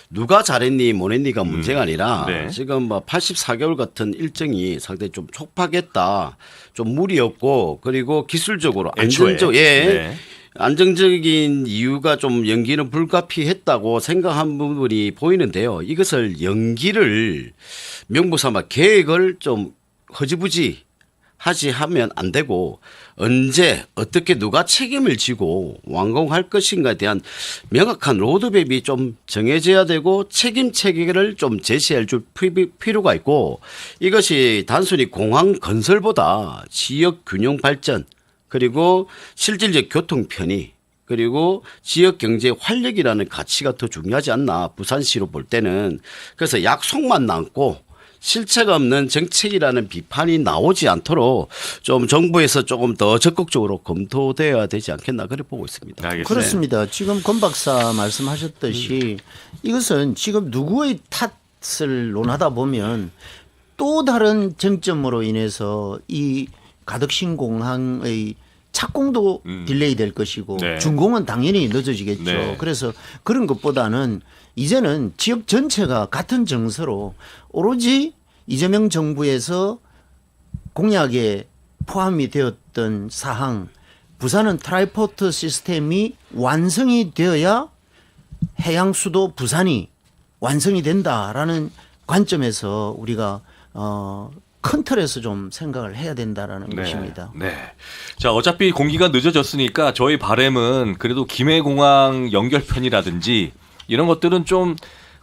[SPEAKER 3] 누가 잘했니 못했니가 문제가 아니라
[SPEAKER 2] 네.
[SPEAKER 3] 지금 뭐 84개월 같은 일정이 상당히 좀 촉박했다, 좀 무리였고 그리고 기술적으로
[SPEAKER 2] 애초에. 네.
[SPEAKER 3] 안정적인 이유가 좀 연기는 불가피했다고 생각한 부분이 보이는데요. 이것을 연기를 명부삼아 계획을 좀 허지부지 하면 안 되고 언제 어떻게 누가 책임을 지고 완공할 것인가에 대한 명확한 로드맵이 좀 정해져야 되고 책임 체계를 좀 제시할 줄 필요가 있고 이것이 단순히 공항 건설보다 지역 균형 발전 그리고 실질적 교통 편의 그리고 지역 경제 활력이라는 가치가 더 중요하지 않나 부산시로 볼 때는. 그래서 약속만 남고 실체가 없는 정책이라는 비판이 나오지 않도록 좀 정부에서 조금 더 적극적으로 검토되어야 되지 않겠나 그렇게 보고 있습니다.
[SPEAKER 2] 알겠습니다.
[SPEAKER 4] 그렇습니다. 지금 권 박사 말씀하셨듯이 이것은 지금 누구의 탓을 논하다 보면 또 다른 쟁점으로 인해서 이 가덕신 공항의 착공도 딜레이 될 것이고
[SPEAKER 2] 네.
[SPEAKER 4] 준공은 당연히 늦어지겠죠.
[SPEAKER 2] 네.
[SPEAKER 4] 그래서 그런 것보다는 이제는 지역 전체가 같은 정서로 오로지 이재명 정부에서 공약에 포함이 되었던 사항, 부산은 트라이포트 시스템이 완성이 되어야 해양 수도 부산이 완성이 된다라는 관점에서 우리가 큰 틀에서 좀 생각을 해야 된다라는 것입니다.
[SPEAKER 2] 네. 자, 어차피 공기가 늦어졌으니까 저희 바람은 그래도 김해공항 연결편이라든지 이런 것들은 좀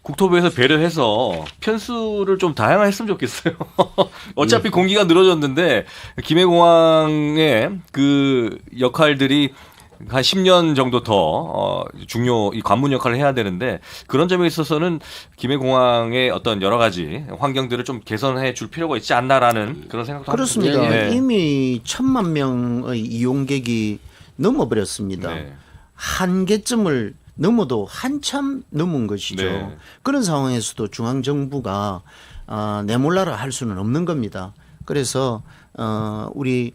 [SPEAKER 2] 국토부에서 배려해서 편수를 좀 다양화했으면 좋겠어요. 어차피 공기가 늘어졌는데 김해공항의 그 역할들이 한 10년 정도 더 중요 이 관문 역할을 해야 되는데 그런 점에 있어서는 김해공항의 어떤 여러 가지 환경들을 좀 개선해 줄 필요가 있지 않나라는 그런 생각도
[SPEAKER 4] 그렇습니다.
[SPEAKER 2] 합니다. 네.
[SPEAKER 4] 이미 1,000만 명의 이용객이 넘어버렸습니다.
[SPEAKER 2] 네.
[SPEAKER 4] 한계점을 넘어도 한참 넘은 것이죠.
[SPEAKER 2] 네.
[SPEAKER 4] 그런 상황에서도 중앙정부가 내몰라라 할 수는 없는 겁니다. 그래서 우리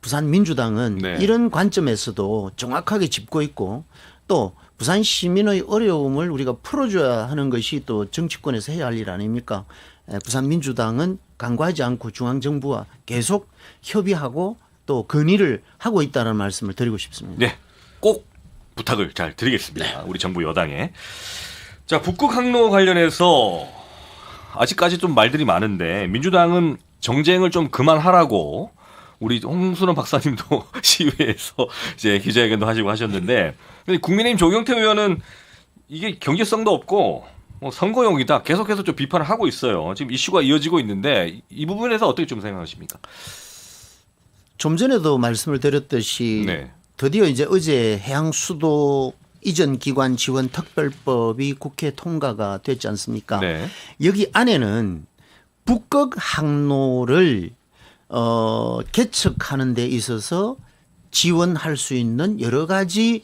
[SPEAKER 4] 부산 민주당은
[SPEAKER 2] 네.
[SPEAKER 4] 이런 관점에서도 정확하게 짚고 있고 또 부산 시민의 어려움을 우리가 풀어줘야 하는 것이 또 정치권에서 해야 할 일 아닙니까? 부산 민주당은 간과하지 않고 중앙정부와 계속 협의하고 또 건의를 하고 있다는 말씀을 드리고 싶습니다.
[SPEAKER 2] 네, 꼭 부탁을 잘 드리겠습니다. 우리 정부 여당에. 자, 북극 항로 관련해서 아직까지 좀 말들이 많은데 민주당은 정쟁을 좀 그만하라고 우리 홍순원 박사님도 시위에서 이제 기자회견도 하시고 하셨는데 국민의힘 조경태 의원은 이게 경제성도 없고 선거용이다 계속해서 좀 비판을 하고 있어요. 지금 이슈가 이어지고 있는데 이 부분에서 어떻게 좀 생각하십니까?
[SPEAKER 4] 좀 전에도 말씀을 드렸듯이
[SPEAKER 2] 네.
[SPEAKER 4] 드디어 이제 어제 해양수도 이전 기관 지원 특별법이 국회 통과가 됐지 않습니까?
[SPEAKER 2] 네.
[SPEAKER 4] 여기 안에는 북극 항로를 개척하는 데 있어서 지원할 수 있는 여러 가지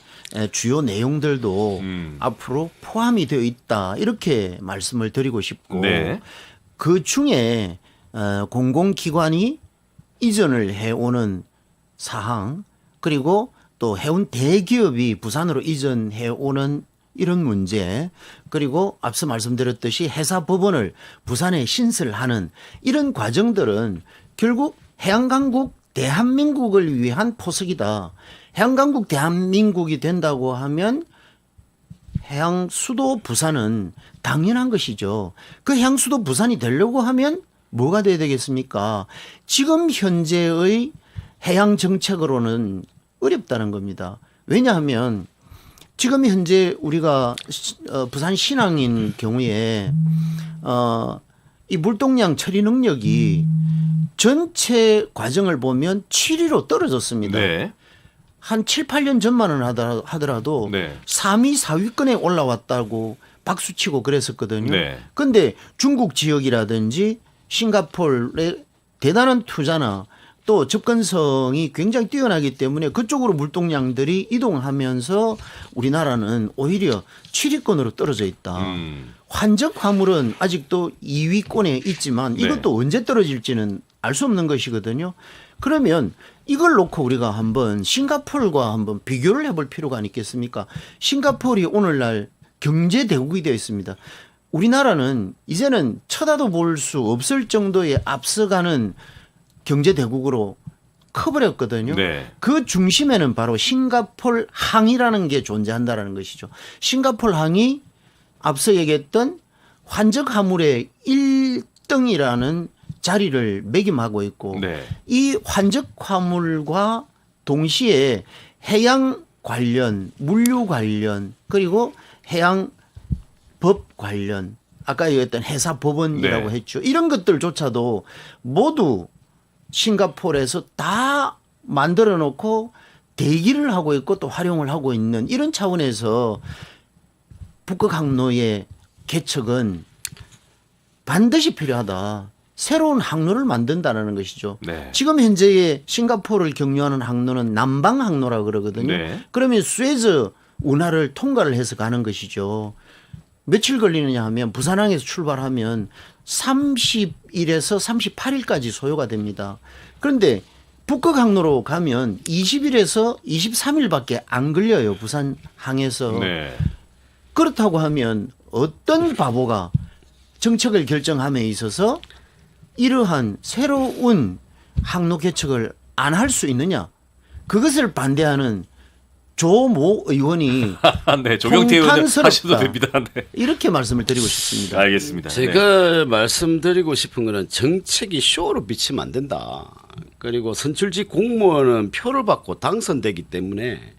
[SPEAKER 4] 주요 내용들도 앞으로 포함이 되어 있다 이렇게 말씀을 드리고 싶고
[SPEAKER 2] 네.
[SPEAKER 4] 그 중에 공공기관이 이전을 해오는 사항 그리고 또 해운 대기업이 부산으로 이전해오는 이런 문제 그리고 앞서 말씀드렸듯이 해사법원을 부산에 신설하는 이런 과정들은 결국 해양강국 대한민국을 위한 포석이다. 해양강국 대한민국이 된다고 하면 해양수도 부산은 당연한 것이죠. 그 해양수도 부산이 되려고 하면 뭐가 돼야 되겠습니까? 지금 현재의 해양 정책으로는 어렵다는 겁니다. 왜냐하면 지금 현재 우리가 부산 신항인 경우에 이 물동량 처리 능력이 전체 과정을 보면 7위로 떨어졌습니다.
[SPEAKER 2] 네.
[SPEAKER 4] 한 7, 8년 전만은 하더라도
[SPEAKER 2] 네.
[SPEAKER 4] 3위, 4위권에 올라왔다고 박수치고 그랬었거든요.
[SPEAKER 2] 네.
[SPEAKER 4] 그런데 중국 지역이라든지 싱가포르의 대단한 투자나 또 접근성이 굉장히 뛰어나기 때문에 그쪽으로 물동량들이 이동하면서 우리나라는 오히려 7위권으로 떨어져 있다. 환적 화물은 아직도 2위권에 있지만 이것도 언제 떨어질지는 알 수 없는 것이거든요. 그러면 이걸 놓고 우리가 한번 싱가포르와 한번 비교를 해볼 필요가 아니겠습니까? 싱가포르이 오늘날 경제 대국이 되어 있습니다. 우리나라는 이제는 쳐다도 볼 수 없을 정도의 앞서가는 경제 대국으로 커버렸거든요.
[SPEAKER 2] 네.
[SPEAKER 4] 그 중심에는 바로 싱가포르 항이라는 게 존재한다라는 것이죠. 싱가포르 항이 앞서 얘기했던 환적 화물의 1등이라는 자리를 매김하고 있고
[SPEAKER 2] 네.
[SPEAKER 4] 이 환적 화물과 동시에 해양 관련, 물류 관련 그리고 해양 법 관련 아까 얘기했던 해사법원이라고
[SPEAKER 2] 네.
[SPEAKER 4] 했죠. 이런 것들조차도 모두 싱가포르에서 다 만들어 놓고 대기를 하고 있고 또 활용을 하고 있는 이런 차원에서 북극 항로의 개척은 반드시 필요하다. 새로운 항로를 만든다는 것이죠.
[SPEAKER 2] 네.
[SPEAKER 4] 지금 현재의 싱가포르를 경유하는 항로는 남방 항로라고 그러거든요.
[SPEAKER 2] 네.
[SPEAKER 4] 그러면 수에즈 운하를 통과를 해서 가는 것이죠. 며칠 걸리느냐 하면 부산항에서 출발하면 30일에서 38일까지 소요가 됩니다. 그런데 북극 항로로 가면 20일에서 23일밖에 안 걸려요. 부산항에서.
[SPEAKER 2] 네.
[SPEAKER 4] 그렇다고 하면 어떤 바보가 정책을 결정함에 있어서 이러한 새로운 항로 개척을 안 할 수 있느냐? 그것을 반대하는 조모 의원이
[SPEAKER 2] 네, 조경태 의원
[SPEAKER 4] 통탄스럽다.
[SPEAKER 2] 하셔도 됩니다. 네.
[SPEAKER 4] 이렇게 말씀을 드리고 싶습니다.
[SPEAKER 2] 알겠습니다. 네.
[SPEAKER 3] 제가 말씀드리고 싶은 거는 정책이 쇼로 비치면 안 된다. 그리고 선출직 공무원은 표를 받고 당선되기 때문에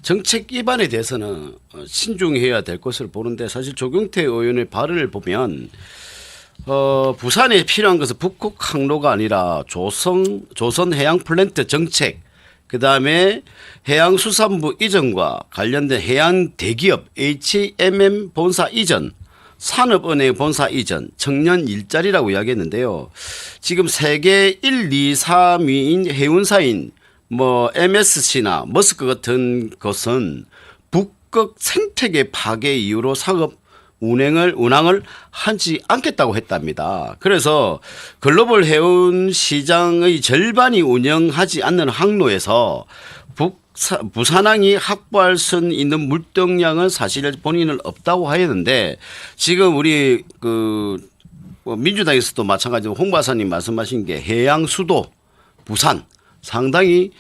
[SPEAKER 3] 정책 입안에 대해서는 신중해야 될 것을 보는데 사실 조경태 의원의 발언을 보면 부산에 필요한 것은 북극 항로가 아니라 조선 해양 플랜트 정책, 그다음에 해양수산부 이전과 관련된 해양 대기업 HMM 본사 이전, 산업은행 본사 이전, 청년 일자리라고 이야기했는데요. 지금 세계 1, 2, 3위인 해운사인 MSC나 머스크 같은 것은 북극 생태계 파괴 이후로 사업 운항을 하지 않겠다고 했답니다. 그래서 글로벌 해운 시장의 절반이 운영하지 않는 항로에서 부산항이 확보할 수 있는 물동량은 사실 본인은 없다고 하였는데 지금 우리 민주당에서도 마찬가지로 홍 박사님 말씀하신 게 해양 수도 부산 상당히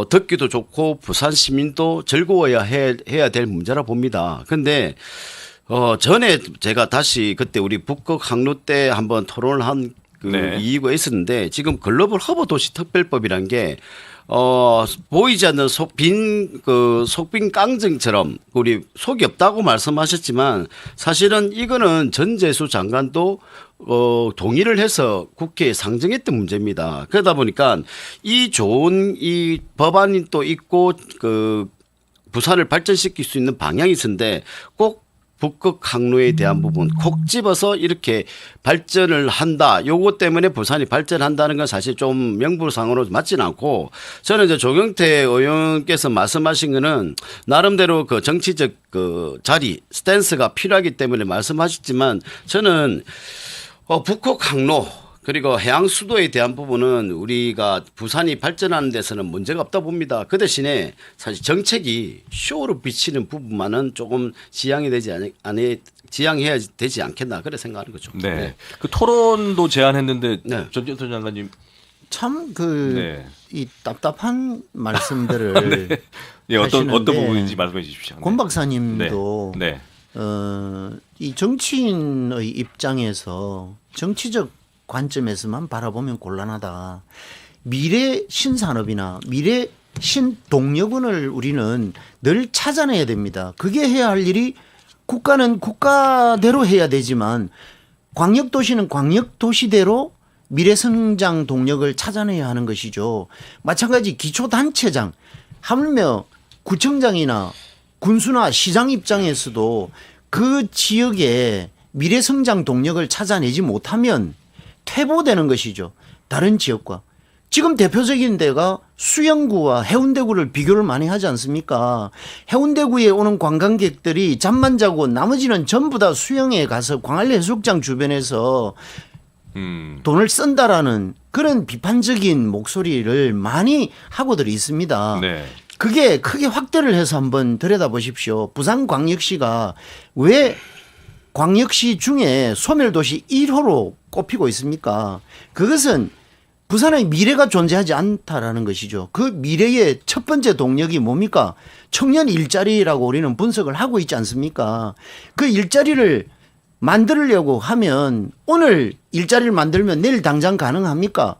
[SPEAKER 3] 듣기도 좋고 부산 시민도 즐거워야 해야 될 문제라 봅니다. 그런데 전에 제가 다시 그때 우리 북극 항로 때 한번 토론을 한
[SPEAKER 2] 네.
[SPEAKER 3] 이유가 있었는데 지금 글로벌 허브 도시 특별법이란 게 보이지 않는 속빈 깡증처럼 우리 속이 없다고 말씀하셨지만 사실은 이거는 전재수 장관도 동의를 해서 국회에 상정했던 문제입니다. 그러다 보니까 이 좋은 이 법안이 또 있고 부산을 발전시킬 수 있는 방향이 있었는데 꼭 북극 항로에 대한 부분 콕 집어서 이렇게 발전을 한다. 요거 때문에 부산이 발전한다는 건 사실 좀 명분상으로 맞지는 않고 저는 이제 조경태 의원께서 말씀하신 거는 나름대로 그 정치적 자리 스탠스가 필요하기 때문에 말씀하셨지만 저는 북극 항로 그리고 해양 수도에 대한 부분은 우리가 부산이 발전하는 데서는 문제가 없다 봅니다. 그 대신에 사실 정책이 쇼로 비치는 부분만은 조금 지양해야 되지 않겠나 그래 생각하는 거죠.
[SPEAKER 2] 네.
[SPEAKER 3] 네.
[SPEAKER 2] 그 토론도 제안했는데
[SPEAKER 3] 네.
[SPEAKER 2] 전진선 장관님
[SPEAKER 4] 참
[SPEAKER 2] 네.
[SPEAKER 4] 이 답답한 말씀들을
[SPEAKER 2] 네, 어떤
[SPEAKER 4] 하시는데
[SPEAKER 2] 부분인지 말씀해 주십시오.
[SPEAKER 4] 권 박사님도
[SPEAKER 2] 네.
[SPEAKER 4] 이 정치인의 입장에서 정치적 관점에서만 바라보면 곤란하다. 미래 신산업이나 미래 신동력원을 우리는 늘 찾아내야 됩니다. 그게 해야 할 일이 국가는 국가대로 해야 되지만 광역도시는 광역도시대로 미래성장 동력을 찾아내야 하는 것이죠. 마찬가지 기초단체장, 하물며 구청장이나 군수나 시장 입장에서도 그 지역의 미래성장 동력을 찾아내지 못하면 퇴보되는 것이죠. 다른 지역과. 지금 대표적인 데가 수영구와 해운대구를 비교를 많이 하지 않습니까? 해운대구에 오는 관광객들이 잠만 자고 나머지는 전부 다 수영에 가서 광안리 해수욕장 주변에서 돈을 쓴다라는 그런 비판적인 목소리를 많이 하고들 있습니다.
[SPEAKER 2] 네.
[SPEAKER 4] 그게 크게 확대를 해서 한번 들여다보십시오. 부산광역시가 왜 광역시 중에 소멸도시 1호로 꼽히고 있습니까? 그것은 부산의 미래가 존재하지 않다라는 것이죠. 그 미래의 첫 번째 동력이 뭡니까? 청년 일자리라고 우리는 분석을 하고 있지 않습니까? 그 일자리를 만들려고 하면 오늘 일자리를 만들면 내일 당장 가능합니까?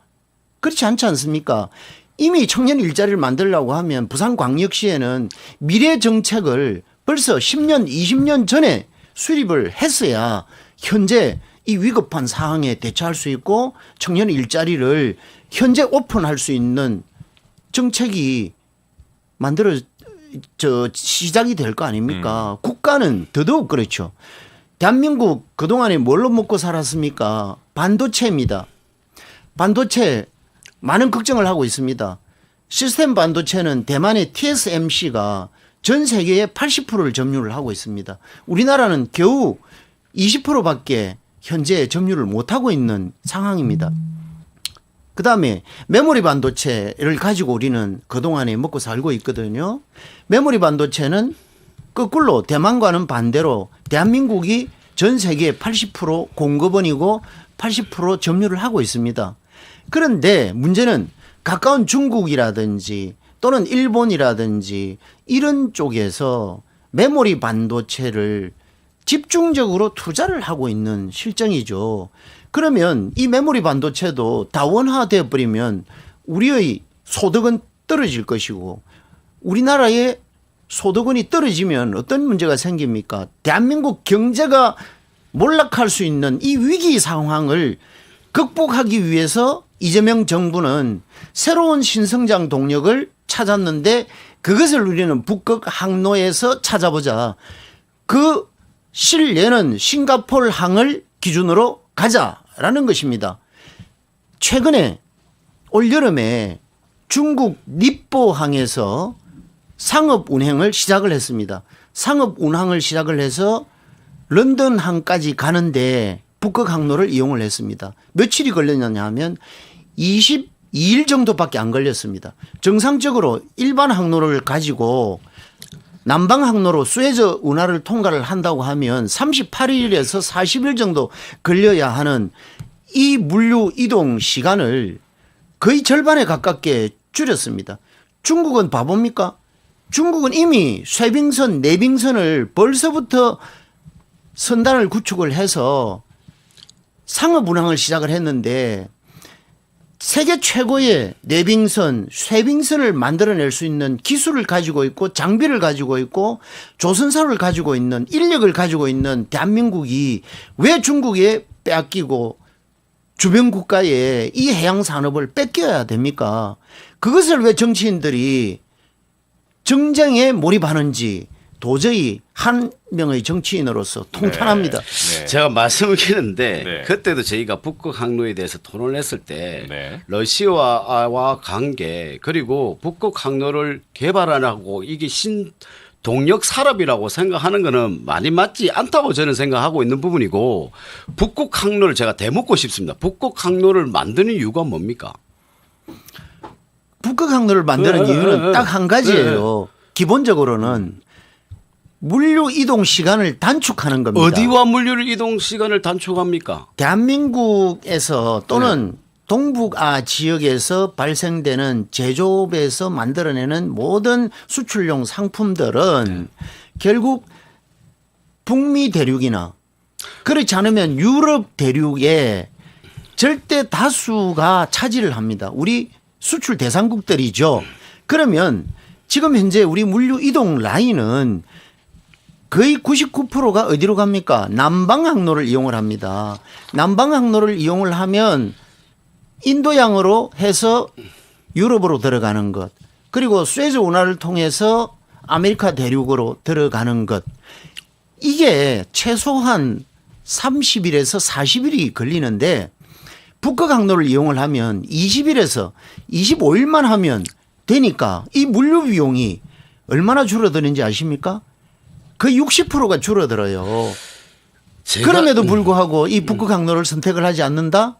[SPEAKER 4] 그렇지 않지 않습니까? 이미 청년 일자리를 만들려고 하면 부산광역시에는 미래 정책을 벌써 10년, 20년 전에 수립을 했어야 현재 이 위급한 상황에 대처할 수 있고 청년 일자리를 현재 오픈할 수 있는 정책이 시작이 될 거 아닙니까? 국가는 더더욱 그렇죠. 대한민국 그동안에 뭘로 먹고 살았습니까? 반도체입니다. 반도체 많은 걱정을 하고 있습니다. 시스템 반도체는 대만의 TSMC가 전 세계의 80%를 점유를 하고 있습니다. 우리나라는 겨우 20%밖에 현재 점유를 못하고 있는 상황입니다. 그 다음에 메모리 반도체를 가지고 우리는 그동안에 먹고 살고 있거든요. 메모리 반도체는 거꾸로 대만과는 반대로 대한민국이 전 세계 80% 공급원이고 80% 점유를 하고 있습니다. 그런데 문제는 가까운 중국이라든지 또는 일본이라든지 이런 쪽에서 메모리 반도체를 집중적으로 투자를 하고 있는 실정이죠. 그러면 이 메모리 반도체도 다원화되어 버리면 우리의 소득은 떨어질 것이고 우리나라의 소득원이 떨어지면 어떤 문제가 생깁니까? 대한민국 경제가 몰락할 수 있는 이 위기 상황을 극복하기 위해서 이재명 정부는 새로운 신성장 동력을 찾았는데 그것을 우리는 북극 항로에서 찾아보자. 그 실내는 싱가포르 항을 기준으로 가자라는 것입니다. 최근에 올여름에 중국 니뽀항에서 상업 운행을 시작을 했습니다. 상업 운항을 시작을 해서 런던항까지 가는데 북극 항로를 이용을 했습니다. 며칠이 걸렸느냐 하면 22일 정도밖에 안 걸렸습니다. 정상적으로 일반 항로를 가지고 남방 항로로 수에즈 운하를 통과를 한다고 하면 38일에서 40일 정도 걸려야 하는 이 물류 이동 시간을 거의 절반에 가깝게 줄였습니다. 중국은 바보입니까? 중국은 이미 쇄빙선, 내빙선을 벌써부터 선단을 구축을 해서 상업 운항을 시작을 했는데 세계 최고의 내빙선, 쇄빙선을 만들어낼 수 있는 기술을 가지고 있고 장비를 가지고 있고 조선사를 가지고 있는 인력을 가지고 있는 대한민국이 왜 중국에 빼앗기고 주변 국가에 이 해양 산업을 뺏겨야 됩니까? 그것을 왜 정치인들이 정쟁에 몰입하는지 도저히 한 명의 정치인으로서 통탄합니다.
[SPEAKER 2] 네.
[SPEAKER 3] 제가 말씀을 드렸는데
[SPEAKER 2] 네.
[SPEAKER 3] 그때도 저희가 북극 항로에 대해서 토론을 했을 때
[SPEAKER 2] 네.
[SPEAKER 3] 러시아와 관계 그리고 북극 항로를 개발하고 이게 동력 산업이라고 생각하는 거는 많이 맞지 않다고 저는 생각하고 있는 부분이고 북극 항로를 제가 대묻고 싶습니다. 북극 항로를 만드는 이유가 뭡니까?
[SPEAKER 4] 북극 항로를 만드는 이유는 딱 한 가지예요. 기본적으로는 물류 이동 시간을 단축하는 겁니다.
[SPEAKER 3] 어디와 물류 이동 시간을 단축합니까?
[SPEAKER 4] 대한민국에서 또는 동북아 지역에서 발생되는 제조업에서 만들어내는 모든 수출용 상품들은 결국 북미 대륙이나 그렇지 않으면 유럽 대륙에 절대 다수가 차지를 합니다. 우리 수출 대상국들이죠. 그러면 지금 현재 우리 물류 이동 라인은 거의 99%가 어디로 갑니까? 남방 항로를 이용을 합니다. 남방 항로를 이용을 하면 인도양으로 해서 유럽으로 들어가는 것, 그리고 수에즈 운하를 통해서 아메리카 대륙으로 들어가는 것, 이게 최소한 30일에서 40일이 걸리는데 북극 항로를 이용을 하면 20일에서 25일만 하면 되니까 이 물류 비용이 얼마나 줄어드는지 아십니까? 거의 60%가 줄어들어요. 그럼에도 불구하고 이 북극 항로를 선택을 하지 않는다?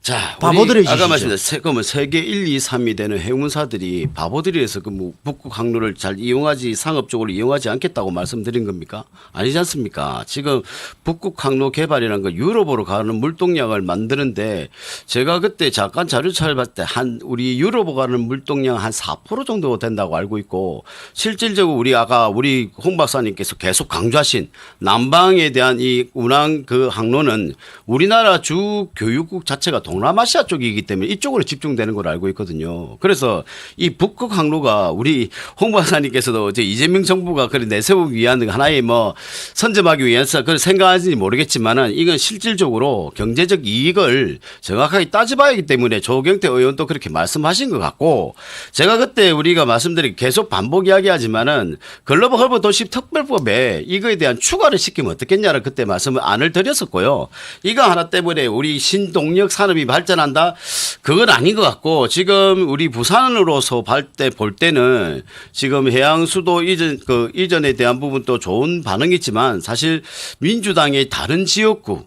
[SPEAKER 3] 자,
[SPEAKER 4] 바보들의
[SPEAKER 3] 아까
[SPEAKER 4] 짓이죠.
[SPEAKER 3] 말씀드린 그러면 세계 1, 2, 3이 되는 해운사들이 바보들이라서 그 북극 항로를 잘 이용하지 상업적으로 이용하지 않겠다고 말씀드린 겁니까? 아니지 않습니까? 지금 북극 항로 개발이라는 거 유럽으로 가는 물동량을 만드는데 제가 그때 잠깐 자료 찾아봤을 때 한 우리 유럽으로 가는 물동량 한 4% 정도 된다고 알고 있고 실질적으로 우리 아까 우리 홍 박사님께서 계속 강조하신 남방에 대한 이 운항 그 항로는 우리나라 주 교육국 자체가 동남아시아 쪽이기 때문에 이쪽으로 집중되는 걸로 알고 있거든요. 그래서 이 북극 항로가 우리 홍 박사님께서도 이제 이재명 정부가 그래 내세우기 위한 하나의 뭐 선점하기 위해서 그걸 생각하는지 모르겠지만은 이건 실질적으로 경제적 이익을 정확하게 따져봐야 하기 때문에 조경태 의원도 그렇게 말씀하신 것 같고 제가 그때 우리가 말씀드린 계속 반복 이야기하지만은 글로벌 허브 도시 특별법에 이거에 대한 추가를 시키면 어떻겠냐는 그때 말씀을 안을 드렸었고요. 이거 하나 때문에 우리 신동력 산업이 발전한다? 그건 아닌 것 같고 지금 우리 부산으로서 볼 때는 지금 해양수도 이전에 대한 부분도 좋은 반응이지만 사실 민주당의 다른 지역구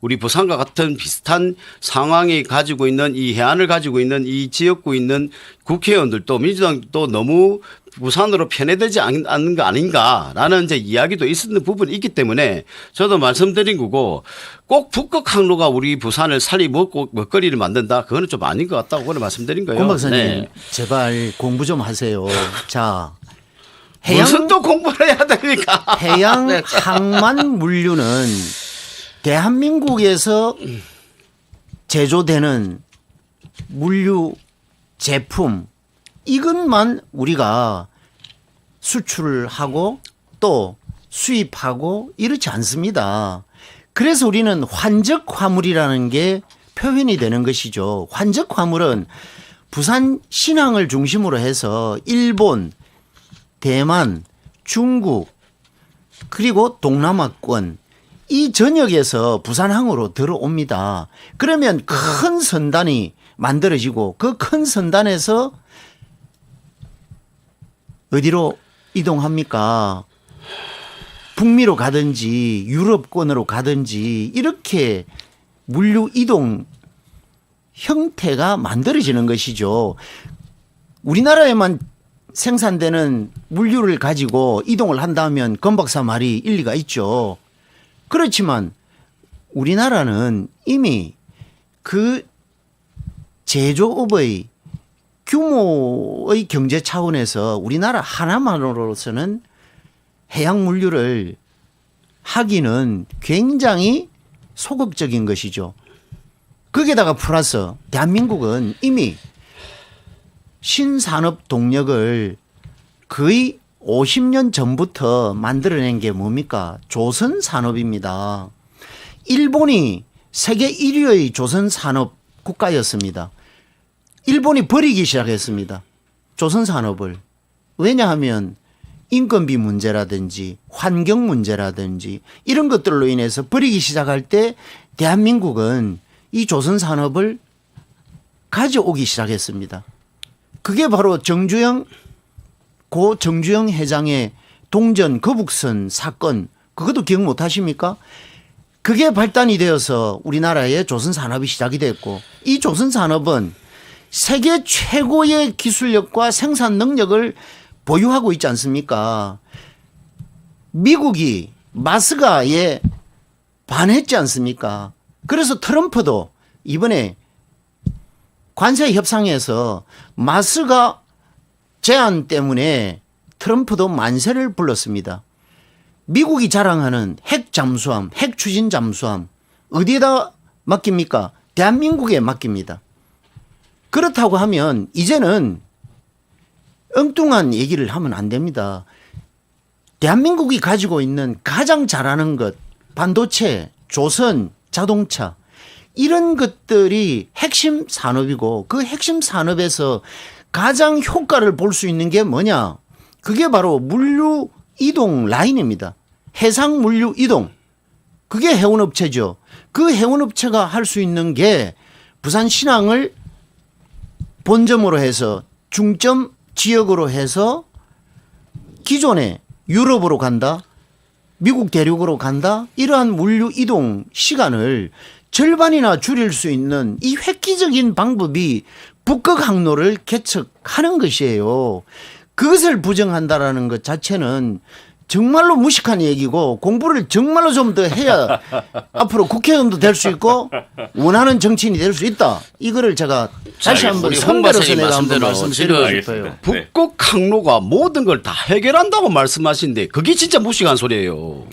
[SPEAKER 3] 우리 부산과 같은 비슷한 상황이 가지고 있는 이 해안을 가지고 있는 이 지역구 있는 국회의원들도 민주당도 너무 부산으로 편애되지 않는 거 아닌가라는 이제 이야기도 있었는 부분이 있기 때문에 저도 말씀드린 거고 꼭 북극 항로가 우리 부산을 먹거리를 만든다 그거는 좀 아닌 것 같다고 그런 말씀드린 거예요.
[SPEAKER 4] 권 박사님
[SPEAKER 3] 네.
[SPEAKER 4] 제발 공부 좀 하세요. 자.
[SPEAKER 3] 무슨 또 공부를 해야 됩니까?
[SPEAKER 4] 해양
[SPEAKER 3] 네.
[SPEAKER 4] 항만 물류는 대한민국에서 제조되는 물류 제품 이것만 우리가 수출을 하고 또 수입하고 이렇지 않습니다. 그래서 우리는 환적 화물이라는 게 표현이 되는 것이죠. 환적 화물은 부산 신항을 중심으로 해서 일본, 대만, 중국 그리고 동남아권 이 전역에서 부산항으로 들어옵니다. 그러면 큰 선단이 만들어지고 그 큰 선단에서 어디로 이동합니까? 북미로 가든지 유럽권으로 가든지 이렇게 물류 이동 형태가 만들어지는 것이죠. 우리나라에만 생산되는 물류를 가지고 이동을 한다면 건박사 말이 일리가 있죠. 그렇지만 우리나라는 이미 그 제조업의 규모의 경제 차원에서 우리나라 하나만으로서는 해양 물류를 하기는 굉장히 소극적인 것이죠. 거기에다가 플러스 대한민국은 이미 신산업 동력을 거의 50년 전부터 만들어낸 게 뭡니까? 조선산업입니다. 일본이 세계 1위의 조선산업 국가였습니다. 일본이 버리기 시작했습니다. 조선산업을. 왜냐하면 인건비 문제라든지 환경 문제라든지 이런 것들로 인해서 버리기 시작할 때 대한민국은 이 조선산업을 가져오기 시작했습니다. 그게 바로 고 정주영 회장의 동전 거북선 사건 그것도 기억 못 하십니까? 그게 발단이 되어서 우리나라의 조선산업이 시작이 됐고 이 조선산업은 세계 최고의 기술력과 생산 능력을 보유하고 있지 않습니까? 미국이 마스가에 반했지 않습니까? 그래서 트럼프도 이번에 관세 협상에서 마스가 제안 때문에 트럼프도 만세를 불렀습니다. 미국이 자랑하는 핵 잠수함, 핵 추진 잠수함 어디에다 맡깁니까? 대한민국에 맡깁니다. 그렇다고 하면 이제는 엉뚱한 얘기를 하면 안 됩니다. 대한민국이 가지고 있는 가장 잘하는 것, 반도체, 조선, 자동차 이런 것들이 핵심 산업이고 그 핵심 산업에서 가장 효과를 볼 수 있는 게 뭐냐? 그게 바로 물류 이동 라인입니다. 해상 물류 이동. 그게 해운업체죠. 그 해운업체가 할 수 있는 게 부산 신항을 본점으로 해서 중점 지역으로 해서 기존에 유럽으로 간다, 미국 대륙으로 간다 이러한 물류 이동 시간을 절반이나 줄일 수 있는 이 획기적인 방법이 북극 항로를 개척하는 것이에요. 그것을 부정한다라는 것 자체는 정말로 무식한 얘기고 공부를 정말로 좀 더 해야 앞으로 국회의원도 될 수 있고 원하는 정치인이 될 수 있다. 이거를 제가 다시 한번
[SPEAKER 3] 우리
[SPEAKER 4] 선배로서
[SPEAKER 3] 홍
[SPEAKER 4] 내가 한번
[SPEAKER 3] 박사님
[SPEAKER 4] 말씀드리고
[SPEAKER 3] 말씀대로
[SPEAKER 4] 싶어요.
[SPEAKER 3] 북극 항로가 모든 걸 다 해결한다고 말씀하시는데 그게 진짜 무식한 소리예요.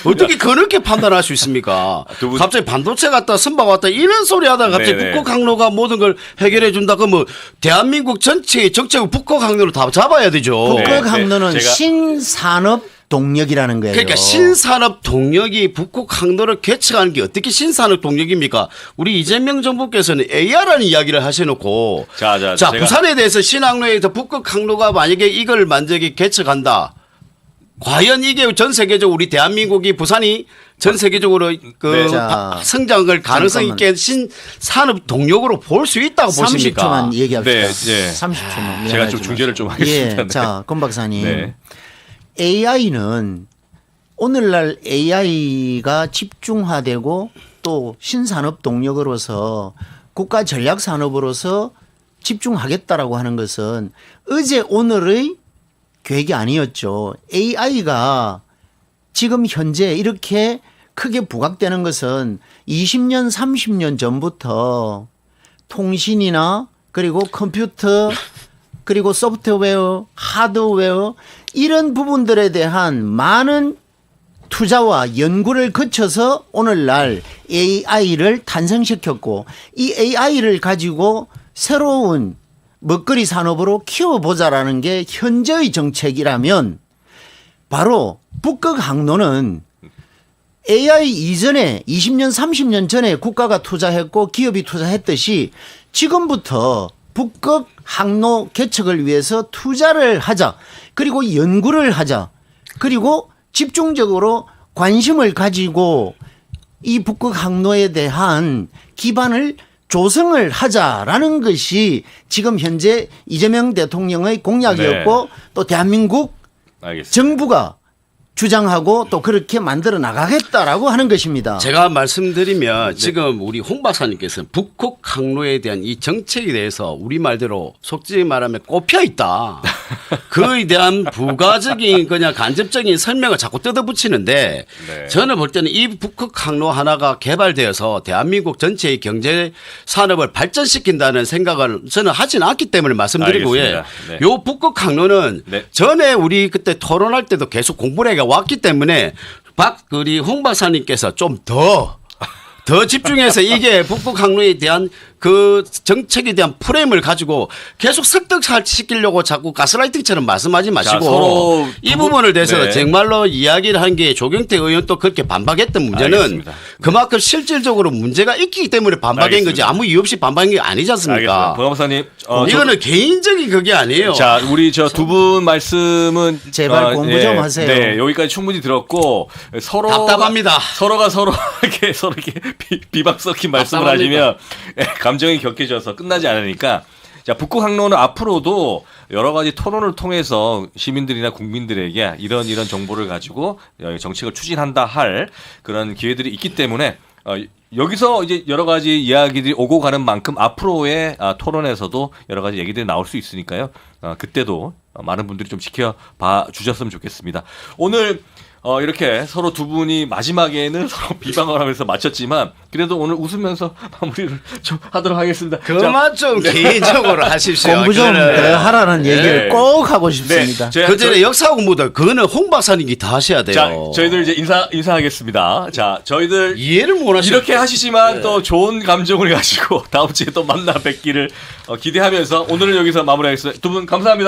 [SPEAKER 3] 어떻게 그렇게 판단할 수 있습니까?
[SPEAKER 2] 두 분-
[SPEAKER 3] 갑자기 반도체 갔다 선박 왔다 이런 소리 하다가 갑자기
[SPEAKER 2] 네네.
[SPEAKER 3] 북극 항로가 모든 걸 해결해 준다 그러면 대한민국 전체의 정책을 북극 항로로 다 잡아야 되죠.
[SPEAKER 2] 네.
[SPEAKER 4] 북극 항로는
[SPEAKER 2] 제가-
[SPEAKER 4] 신산업 동력이라는 거예요.
[SPEAKER 3] 그러니까 신산업 동력이 북극 항로를 개척하는 게 어떻게 신산업 동력입니까? 우리 이재명 정부께서는 AR라는 이야기를 하셔놓고
[SPEAKER 2] 자, 제가-
[SPEAKER 3] 부산에 대해서 신항로에서 북극 항로가 만약에 이걸 만약에 개척한다. 과연 이게 전 세계적으로 우리 대한민국이 부산이 전 세계적으로 그
[SPEAKER 2] 네.
[SPEAKER 4] 자,
[SPEAKER 3] 성장을 가능성
[SPEAKER 4] 잠깐만.
[SPEAKER 3] 있게 신산업 동력으로 볼 수 있다고 보십니까?
[SPEAKER 4] 30초만 얘기합시다.
[SPEAKER 2] 네, 네.
[SPEAKER 4] 30초만.
[SPEAKER 2] 제가 좀 중재를 좀 하겠습니다.
[SPEAKER 4] 예, 자, 권 박사님.
[SPEAKER 2] 네.
[SPEAKER 4] AI는 오늘날 AI가 집중화되고 또 신산업 동력으로서 국가 전략 산업으로서 집중하겠다라고 하는 것은 어제 오늘의 계획이 아니었죠. AI가 지금 현재 이렇게 크게 부각되는 것은 20년, 30년 전부터 통신이나 그리고 컴퓨터 그리고 소프트웨어, 하드웨어 이런 부분들에 대한 많은 투자와 연구를 거쳐서 오늘날 AI를 탄생시켰고 이 AI를 가지고 새로운 먹거리 산업으로 키워보자라는 게 현재의 정책이라면 바로 북극 항로는 AI 이전에 20년, 30년 전에 국가가 투자했고 기업이 투자했듯이 지금부터 북극 항로 개척을 위해서 투자를 하자. 그리고 연구를 하자. 그리고 집중적으로 관심을 가지고 이 북극 항로에 대한 기반을 조성을 하자라는 것이 지금 현재 이재명 대통령의 공약이었고 또 대한민국
[SPEAKER 2] 알겠습니다.
[SPEAKER 4] 정부가 주장하고 또 그렇게 만들어 나가겠다라고 하는 것입니다.
[SPEAKER 3] 제가 말씀드리면 지금 우리 홍 박사님께서는 북극 항로에 대한 이 정책에 대해서 우리 말대로 속지 말하면 꼽혀 있다. 그에 대한 부가적인 그냥 간접적인 설명을 자꾸 뜯어붙이는데
[SPEAKER 2] 네.
[SPEAKER 3] 저는 볼 때는 이 북극 항로 하나가 개발되어서 대한민국 전체의 경제 산업을 발전시킨다는 생각을 저는 하지는 않기 때문에 말씀드리고
[SPEAKER 2] 알겠습니다. 네.
[SPEAKER 3] 요 북극 항로는
[SPEAKER 2] 네.
[SPEAKER 3] 전에 우리 그때 토론할 때도 계속 공부를 해가 왔기 때문에 우리 홍 박사님께서 좀 더 집중해서 이게 북극 항로에 대한 그 정책에 대한 프레임을 가지고 계속 설득시키려고 자꾸 가스라이팅처럼 말씀하지 마시고
[SPEAKER 2] 서로
[SPEAKER 3] 이 부분을 대해서
[SPEAKER 2] 네.
[SPEAKER 3] 정말로 이야기를 한 게 조경태 의원도 그렇게 반박했던 문제는
[SPEAKER 2] 알겠습니다.
[SPEAKER 3] 그만큼 실질적으로 문제가 있기 때문에 반박한 거지
[SPEAKER 2] 알겠습니다.
[SPEAKER 3] 아무 이유 없이 반박한 게 아니지 않습니까?
[SPEAKER 2] 박사님,
[SPEAKER 3] 이거는 개인적인 그게 아니에요.
[SPEAKER 2] 자, 우리 저 두 분 말씀은
[SPEAKER 4] 제발 공부 좀 하세요.
[SPEAKER 2] 네, 여기까지 충분히 들었고 서로
[SPEAKER 3] 답답합니다.
[SPEAKER 2] 서로가 서로에게 비박 섞인 말씀을
[SPEAKER 3] 답답합니다.
[SPEAKER 2] 하시면 감정이 격해져서 끝나지 않으니까 자, 북극 항로는 앞으로도 여러 가지 토론을 통해서 시민들이나 국민들에게 이런 정보를 가지고 정책을 추진한다 할 그런 기회들이 있기 때문에 여기서 이제 여러 가지 이야기들이 오고 가는 만큼 앞으로의 토론에서도 여러 가지 얘기들이 나올 수 있으니까요. 그때도 많은 분들이 좀 지켜봐 주셨으면 좋겠습니다. 오늘 이렇게 서로 두 분이 마지막에는 서로 비방을 하면서 마쳤지만 그래도 오늘 웃으면서 마무리를 좀 하도록 하겠습니다.
[SPEAKER 3] 그만 좀 개인적으로 하십시오.
[SPEAKER 4] 공부 좀 더
[SPEAKER 3] 그거는.
[SPEAKER 4] 하라는 얘기를
[SPEAKER 2] 네.
[SPEAKER 4] 꼭 하고 싶습니다.
[SPEAKER 2] 네,
[SPEAKER 3] 그 전에 역사 공부도 그거는 홍 박사님이 다 하셔야 돼요.
[SPEAKER 2] 자, 저희들 이제 인사하겠습니다. 자, 저희들
[SPEAKER 3] 이해를 못 하시죠.
[SPEAKER 2] 이렇게 하시지만 또 좋은 감정을 가지고 다음 주에 또 만나 뵙기를 기대하면서 오늘은 여기서 마무리하겠습니다. 두 분 감사합니다.